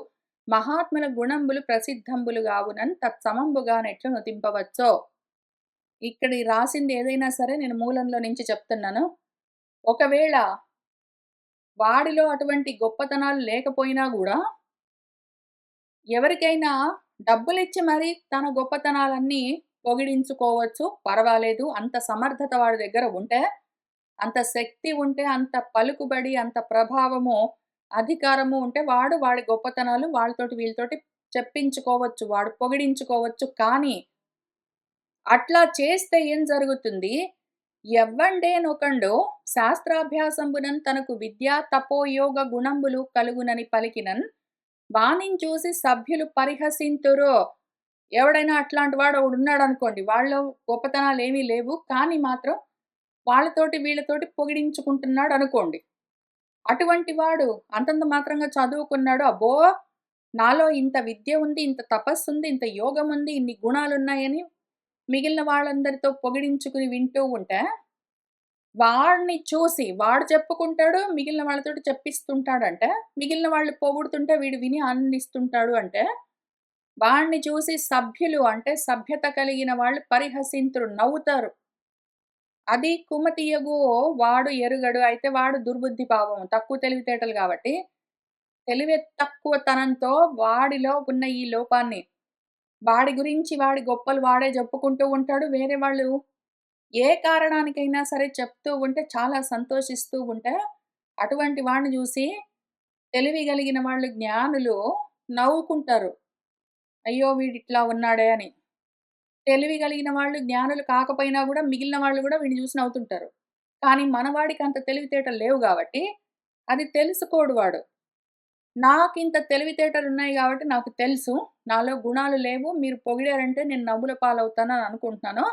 మహాత్ముల గుణంబులు ప్రసిద్ధంబులు గావునన్ తత్సమంబుగా నెట్లు నుతింపవచ్చో. ఇక్కడ ఈ రాసింది ఏదైనా సరే నేను మూలంలో నుంచి చెప్తున్నాను. ఒకవేళ వాడిలో అటువంటి గొప్పతనాలు లేకపోయినా గూడా, ఎవరికైనా డబ్బులిచ్చి మరి తన గొప్పతనాలన్నీ పొగిడించుకోవచ్చు. పర్వాలేదు. అంత సమర్థత వాడి దగ్గర ఉంటే, అంత శక్తి ఉంటే, అంత పలుకుబడి, అంత ప్రభావము, అధికారము ఉంటే వాడు వాడి గొప్పతనాలు వాళ్ళతోటి వీళ్ళతోటి చెప్పించుకోవచ్చు. వాడు పొగిడించుకోవచ్చు. కానీ అట్లా చేస్తే ఏం జరుగుతుంది? ఎవ్వండేనొకండు శాస్త్రాభ్యాసంబునన్ తనకు విద్యా తపోయోగ గుణంబులు కలుగునని పలికినన్ వానిని చూసి సభ్యులు పరిహసింతురు. ఎవడైనా అట్లాంటి వాడు ఒకడున్నాడనుకోండి. వాళ్ళలో గొప్పతనాలేమీ లేవు. కానీ మాత్రం వాళ్ళతోటి వీళ్ళతోటి పొగిడించుకుంటున్నాడనుకోండి. అటువంటి వాడు అంతంత మాత్రంగా చదువుకున్నాడు. అబ్బో! నాలో ఇంత విద్య ఉంది, ఇంత తపస్సుంది, ఇంత యోగముంది, ఇన్ని గుణాలున్నాయని మిగిలిన వాళ్ళందరితో పొగిడించుకుని వింటూ ఉంటే, వాడిని చూసి వాడు చెప్పుకుంటాడు, మిగిలిన వాళ్ళతోటి చెప్పిస్తుంటాడంటే, మిగిలిన వాళ్ళు పొగుడుతుంటే వీడు విని ఆనందిస్తుంటాడు అంటే, వాడిని చూసి సభ్యులు అంటే సభ్యత కలిగిన వాళ్ళు పరిహసింతురు, నవ్వుతారు. అది కుమతియగు వాడు ఎరుగడు. అయితే వాడు దుర్బుద్ధి పాపం. తక్కువ తెలివితేటలు గాబట్టి, తెలివి తక్కువతనంతో వాడిలో ఉన్న ఈ లోపాన్ని, వాడి గురించి వాడి గొప్పలు వాడే జెప్పుకుంటూ ఉంటాడు. వేరే వాళ్ళు ఏ కారణానికైనా సరే చెప్తూ ఉంటే చాలా సంతోషిస్తూ ఉంటే, అటువంటి వాడిని జూసి తెలివి గలిగిన వాళ్ళు జ్ఞానులు నవ్వుకుంటారు. అయ్యో! వీడిట్లా ఉన్నాడే అని. తెలివి గలిగిన వాళ్ళు జ్ఞానులు కాకపోయినా గూడా మిగిలిన వాళ్ళు గూడా వీడిని జూసి నవ్వుతుంటారు. కానీ మనవాడికి అంత తెలివితేటలు లేవు గాబట్టి, అది తెలుసుకోడు వాడు. నాకింత తెలివితేటలున్నాయి గాబట్టి నాకు తెలుసు. నాలో గుణాలు లేవు. మీరు పొగిడారంటే నేను నవ్వుల పాలవుతానని అనుకుంటున్నాను.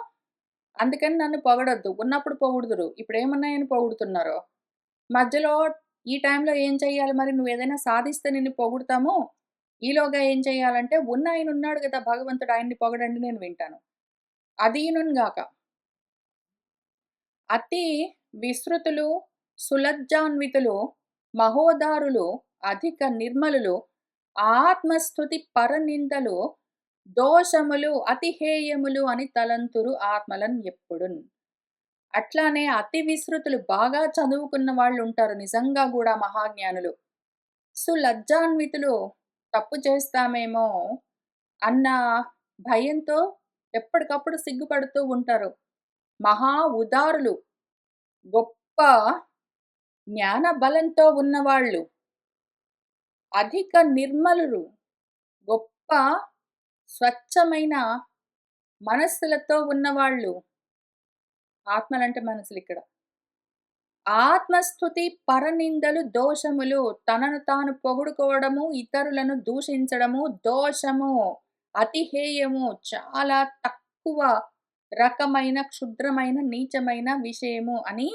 అందుకని నన్ను పొగడొద్దు. ఉన్నప్పుడు పొగుడుదురు. ఇప్పుడేమున్నాయని పొగుడుతున్నారు. మధ్యలో ఈ టైంలో ఏం చెయ్యాలి మరి? నువ్వేదైనా సాధిస్తే నిన్ను పొగుడుతాము. ఈలోగా ఏం చెయ్యాలంటే ఉన్నాయనున్నాడు గదా! భగవంతుడు ఆయన్ని పొగడండి నేను వింటాను. అదీనున్ గాక. అతి విస్తృతులు, సులజ్జాన్వితులు, మహోదారులు, అధిక నిర్మలులు, ఆత్మస్తుతి పరనిందలు, దోషములు, అతిహేయములు అని తలంతురు ఆత్మలన్ ఎప్పుడున్. అట్లానే అతి విస్తృతులు బాగా చదువుకున్న వాళ్ళుంటారు నిజంగా గూడా మహాజ్ఞానులు. సులజ్జాన్వితులు తప్పు చేస్తామేమో అన్న భయంతో ఎప్పటికప్పుడు సిగ్గుపడుతూ ఉంటారు. మహా ఉదారులు, గొప్ప జ్ఞాన బలంతో ఉన్నవాళ్ళు, అధిక నిర్మలులు, గొప్ప స్వచ్ఛమైన మనస్సులతో ఉన్నవాళ్ళు. ఆత్మలంటే మనసులిక్కడ. ఆత్మస్తుతి, పరనిందలు, దోషములు. తనను తాను పొగుడుకోవడము, ఇతరులను దూషించడము దోషము, అతిహేయము, చాలా తక్కువ రకమైన, క్షుద్రమైన, నీచమైన విషయము అని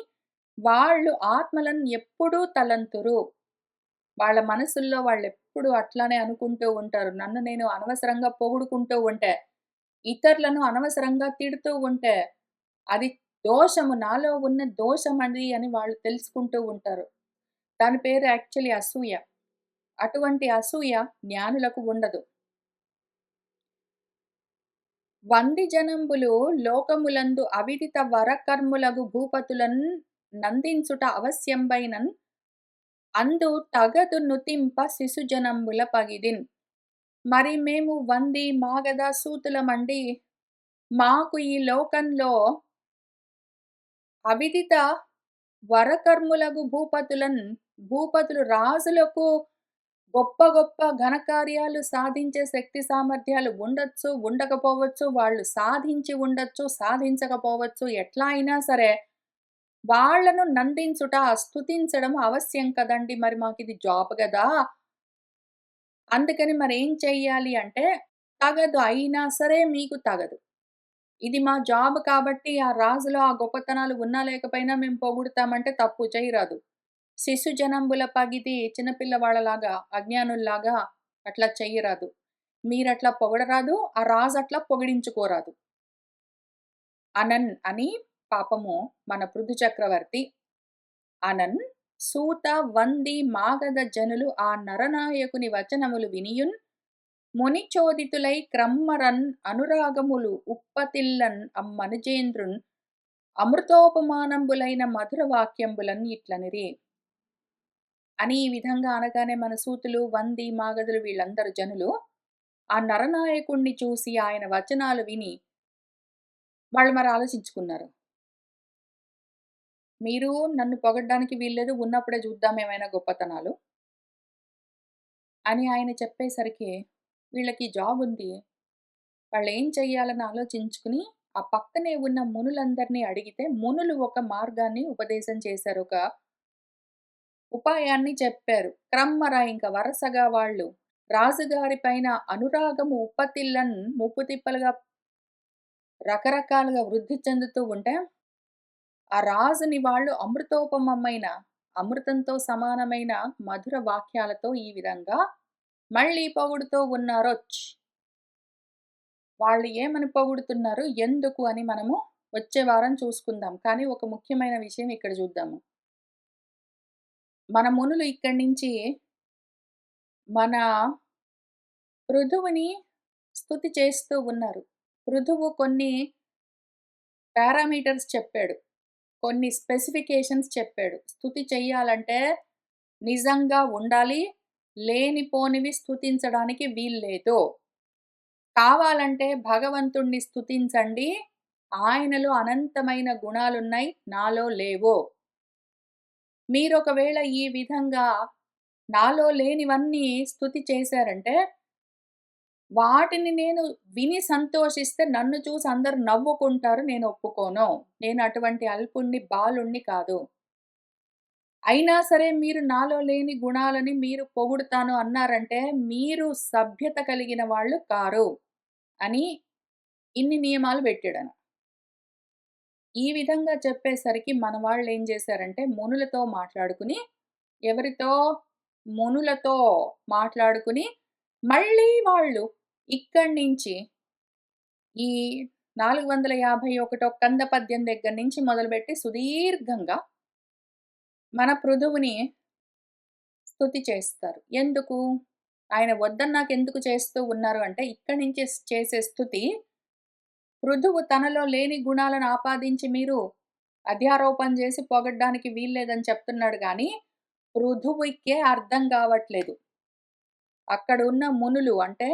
వాళ్ళు ఆత్మలను ఎప్పుడూ తలంతురు. వాళ్ళ మనసుల్లో వాళ్ళెప్పుడు అట్లానే అనుకుంటూ ఉంటారు. నన్ను నేను అనవసరంగా పొగుడుకుంటూ ఉంటే, ఇతరులను అనవసరంగా తిడుతూ ఉంటే, అది దోషము. నాలో ఉన్న దోషమది అని వాళ్ళు తెలుసుకుంటూ ఉంటారు. దాని పేరు యాక్చువల్లీ అసూయ. అటువంటి అసూయ జ్ఞానులకు ఉండదు. వంది జనంబులు లోకములందు అవిదిత వరకర్ములగు భూపతులన్ నందించుట అవశ్యంబైనన్ అందు తగదు నుతింప శిశుజనంబుల పగిదిన్. మరి మేము వంది, మాగధ, సూతులమండి. మాకు ఈ లోకంలో అవిదిత వరకర్ములగు భూపతులు రాజులకు గొప్ప గొప్ప ఘనకార్యాలు సాధించే శక్తి సామర్థ్యాలు ఉండొచ్చు, ఉండకపోవచ్చు. వాళ్ళు సాధించి ఉండొచ్చు, సాధించకపోవచ్చు. ఎట్లా అయినా సరే వాళ్ళను నందించుట, స్తుతించడం అవశ్యం కదండీ! మరి మాకిది జాబ్ గదా! అందుకని మరేం చెయ్యాలి అంటే, తగదు. అయినా సరే మీకు తగదు. ఇది మా జాబ్ కాబట్టి ఆ రాజులో ఆ గొప్పతనాలు ఉన్నా లేకపోయినా మేము పొగుడుతామంటే తప్పు చేయరాదు. శిశు జనంబుల పగిది చిన్నపిల్లవాళ్ళలాగా, అజ్ఞానుల్లాగా అట్లా చెయ్యరాదు. మీరట్లా పొగడరాదు. ఆ రాజు అట్లా పొగిడించుకోరాదు. అని పాపము మన పృథు చక్రవర్తి అనన్ సూత వంది మాగధ జనులు ఆ నరనాయకుని వచనములు వినియున్ మునిచోదితులై క్రమ్మరన్ అనురాగములు ఉప్పతిల్లన్ అమ్మనుజేంద్రున్ అమృతోపమానంబులైన మధుర వాక్యంబులన్ ఇట్లనిరి. అని ఈ విధంగా అనగానే మన సూతులు, వంది, మాగధులు వీళ్ళందరూ జనులు ఆ నరనాయకుడిని చూసి ఆయన వచనాలు విని వాళ్ళు మరి ఆలోచించుకున్నారు. మీరు నన్ను పొగడ్డానికి వీల్లేదు. ఉన్నప్పుడే చూద్దాం ఏమైనా గొప్పతనాలు అని ఆయన చెప్పేసరికి వీళ్ళకి జాబుంది. వాళ్ళేం చెయ్యాలని ఆలోచించుకుని ఆ పక్కనే ఉన్న మునులందరిని అడిగితే మునులు ఒక మార్గాన్ని ఉపదేశం చేశారు. ఒక ఉపాయాన్ని చెప్పారు. క్రమ్మర ఇంక వరసగా వాళ్ళు రాజుగారి పైన అనురాగము ఉప్పతిల్లన్ ముప్పుతిప్పలుగా రకరకాలుగా వృద్ధి చెందుతూ ఉంటే, ఆ రాజుని వాళ్ళు అమృతోపమమైన, అమృతంతో సమానమైన మధుర వాక్యాలతో ఈ విధంగా మళ్ళీ పొగుడుతూ ఉన్నారొచ్. వాళ్ళు ఏమని పొగుడుతున్నారు? ఎందుకు అని మనము వచ్చే వారం చూసుకుందాం. కానీ ఒక ముఖ్యమైన విషయం ఇక్కడ చూద్దాము. మన మునులు ఇక్కడి నుంచి మన పృథువుని స్తుతి చేస్తూ ఉన్నారు. పృథువు కొన్ని పారామీటర్స్ చెప్పాడు. కొన్ని స్పెసిఫికేషన్స్ చెప్పాడు. స్తుతి చెయ్యాలంటే నిజంగా ఉండాలి. లేనిపోనివి స్తుతించడానికి వీల్లేదు. కావాలంటే భగవంతుణ్ణి స్తుతించండి. ఆయనలో అనంతమైన గుణాలున్నాయి. నాలో లేవు. మీరొకవేళ ఈ విధంగా నాలో లేనివన్నీ స్తుతి చేశారంటే, వాటిని నేను విని సంతోషిస్తే నన్ను చూసి అందరూ నవ్వుకుంటారు. నేను ఒప్పుకోను. నేను అటువంటి అల్పుణ్ణి, బాలుణ్ణి కాదు. అయినా సరే మీరు నాలో లేని గుణాలని మీరు పొగుడుతాను అన్నారంటే, మీరు సభ్యత కలిగిన వాళ్ళు కారు అని ఇన్ని నియమాలు పెట్టాడన. ఈ విధంగా చెప్పేసరికి మన వాళ్ళేం చేశారంటే, మునులతో మాట్లాడుకుని ఎవరితో? మునులతో మాట్లాడుకుని, మళ్ళీ వాళ్ళు ఇక్కడి నుంచి ఈ 451 కంద పద్యం దగ్గర నుంచి మొదలుపెట్టి సుదీర్ఘంగా మన పృథువుని స్తుతి చేస్తారు. ఎందుకు? ఆయన వద్దన్నాకెందుకు చేస్తూ ఉన్నారు అంటే, ఇక్కడి నుంచి చేసే స్తుతి పృథువు తనలో లేని గుణాలను ఆపాదించి మీరు అధ్యారోపణ చేసి పొగడ్డానికి వీల్లేదని చెప్తున్నాడు గానీ, పృథువుకే అర్థం కావట్లేదు. అక్కడున్న మునులు అంటే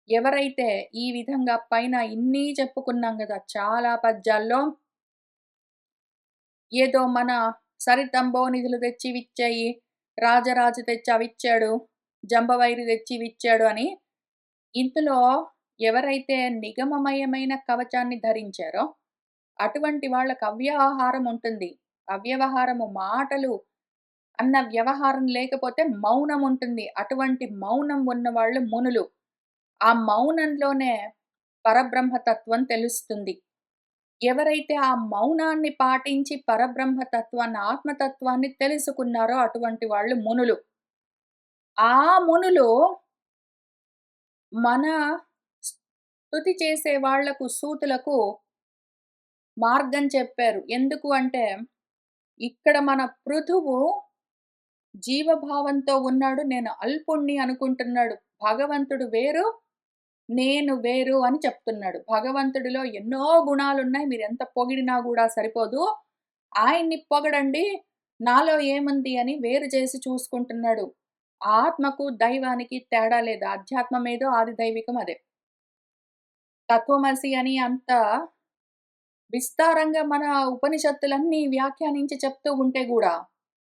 ఎవరైతే ఈ విధంగా పైన ఇన్ని చెప్పుకున్నాం గదా! చాలా పద్యాల్లో ఏదో మన సరితంబో నిధులు తెచ్చి ఇవిచ్చాయి, రాజరాజు తెచ్చి అవిచ్చాడు, జంబవైరి తెచ్చి ఇవిచ్చాడు అని ఇందులో ఎవరైతే నిగమమయమైన కవచాన్ని ధరించారో అటువంటి వాళ్ళకి అవ్యవహారం ఉంటుంది. అవ్యవహారము మాటలు అన్న వ్యవహారం లేకపోతే మౌనం ఉంటుంది. అటువంటి మౌనం ఉన్నవాళ్ళు మునులు. ఆ మౌనంలోనే పరబ్రహ్మతత్వం తెలుస్తుంది. ఎవరైతే ఆ మౌనాన్ని పాటించి పరబ్రహ్మతత్వాన్ని, ఆత్మతత్వాన్ని తెలుసుకున్నారో అటువంటి వాళ్ళు మునులు. ఆ మునులు మన స్తుతి చేసే వాళ్లకు, సూతులకు మార్గం చెప్పారు. ఎందుకు అంటే, ఇక్కడ మన పృథువు జీవభావంతో ఉన్నాడు. నేను అల్పుణ్ణి అనుకుంటున్నాడు. భగవంతుడు వేరు, నేను వేరు అని చెప్తున్నాడు. భగవంతుడిలో ఎన్నో గుణాలున్నాయి. మీరెంత పొగిడినా గూడా సరిపోదు. ఆయన్ని పొగడండి. నాలో ఏముంది అని వేరు చేసి చూసుకుంటున్నాడు. ఆత్మకు, దైవానికి తేడా లేదు. ఆధ్యాత్మమేదో ఆది దైవికం అదే. తత్వమసి అని అంత విస్తారంగా మన ఉపనిషత్తులన్నీ వ్యాఖ్యానించి చెప్తూ ఉంటే గూడా,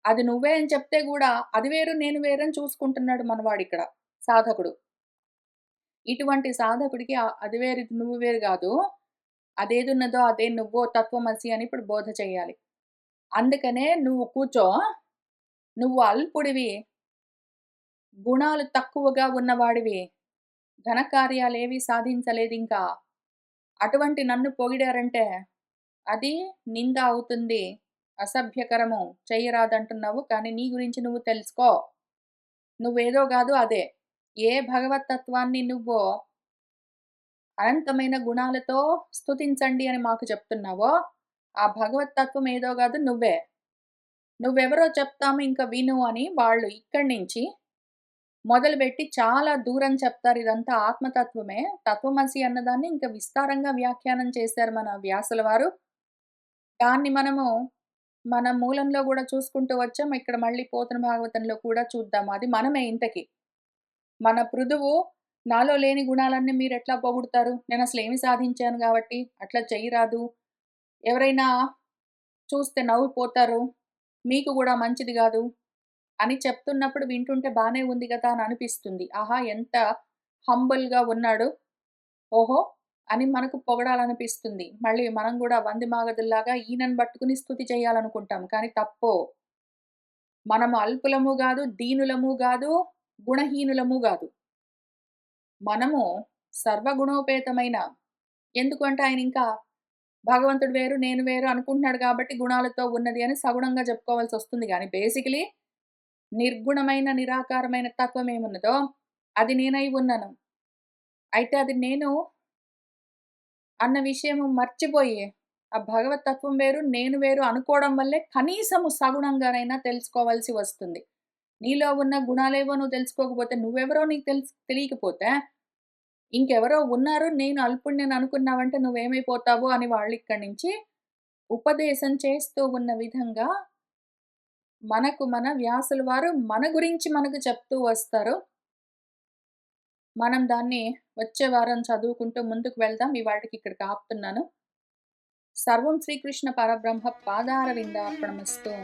అది నువ్వే అని చెప్తే గూడా, అది వేరు, నేను వేరని చూసుకుంటున్నాడు మనవాడిక్కడ సాధకుడు. ఇటువంటి సాధకుడికి అది వేరు, ఇది నువ్వు వేరు గాదు. అదేదున్నదో అదే నువ్వో తత్వమసి అని ఇప్పుడు బోధ చెయ్యాలి. అందుకనే నువ్వు కూర్చో. నువ్వు అల్పుడివి. గుణాలు తక్కువగా ఉన్నవాడివి. ఘనకార్యాలేవి సాధించలేదింకా. అటువంటి నన్ను పొగిడారంటే, అది నింద అవుతుంది. అసభ్యకరము. చెయ్యరాదంటున్నావు. కానీ నీ గురించి నువ్వు తెలుసుకో. నువ్వేదో గాదు అదే. ఏ భగవత్తత్వాన్ని నువ్వు అనంతమైన గుణాలతో స్తుతించండి అని మాకు చెప్తున్నావో, ఆ భగవత్తత్వం ఏదో గాదు నువ్వే. నువ్వెవరో చెప్తాము ఇంక విను అని వాళ్ళు ఇక్కడి నుంచి మొదలుపెట్టి చాలా దూరం చెప్తారు. ఇదంతా ఆత్మతత్వమే. తత్వమసి అన్నదాన్ని ఇంకా విస్తారంగా వ్యాఖ్యానం చేశారు మన వ్యాసుల వారు. దాన్ని మనము మన మూలంలో గూడా చూసుకుంటూ వచ్చాం. ఇక్కడ మళ్ళీ పోతన భాగవతంలో కూడా చూద్దాము. అది మనమే ఇంతకి. మన పృథువు నాలో లేని గుణాలన్నీ మీరెట్లా పొగుడుతారు? నేనసలేమి సాధించాను గాబట్టి, అట్లా చెయ్యరాదు. ఎవరైనా చూస్తే నవ్విపోతారు. మీకు గూడా మంచిది గాదు అని చెప్తున్నప్పుడు వింటుంటే బానే ఉంది గదా! అని అనిపిస్తుంది. ఆహా! ఎంత హంబుల్‌గా ఉన్నాడు. ఓహో! అని మనకు పొగడాలనిపిస్తుంది. మళ్ళీ మనం గూడా వంది మాగదుల్లాగా ఈయనను పట్టుకొని స్తుతి చేయాలనుకుంటాం. కానీ తప్పో. మనము అల్పులము గాదు, దీనులము గాదు, గుణహీనులము గాదు. మనము సర్వగుణోపేతమైన ఎందుకంటే ఆయనింకా భగవంతుడు వేరు, నేను వేరు అనుకుంటున్నాడు గాబట్టి గుణాలతో ఉన్నది అని సగుణంగా జెప్పుకోవాల్సొస్తుంది గానీ, బేసికలీ నిర్గుణమైన, నిరాకారమైన తత్వమేమున్నదో అది నేనై ఉన్నాను. అయితే అది నేను అన్న విషయము మర్చిపోయి, ఆ భగవత్ తత్వం వేరు, నేను వేరు అనుకోవడం వల్లే కనీసము సగుణంగానైనా తెలుసుకోవాల్సి వస్తుంది. నీలో ఉన్న గుణాలేవో నువ్వు తెలుసుకోకపోతే, నువ్వెవరో నీకు తెలియకపోతే, ఇంకెవరో ఉన్నారు నేను అల్పుడినని అనుకున్నావంటే నువ్వేమైపోతావు అని వాళ్ళిక్కడి నుంచి ఉపదేశం చేస్తూ ఉన్న విధంగా మనకు మన వ్యాసుల వారు మన గురించి మనకు చెప్తూ వస్తారు. మనం దాన్ని వచ్చే వారం చదువుకుంటూ ముందుకు వెళ్దాం. ఇవాల్టికి ఇక్కడికి ఆపుతున్నాను. సర్వం శ్రీకృష్ణ పరబ్రహ్మ పాదారవిందార్పణమస్తు.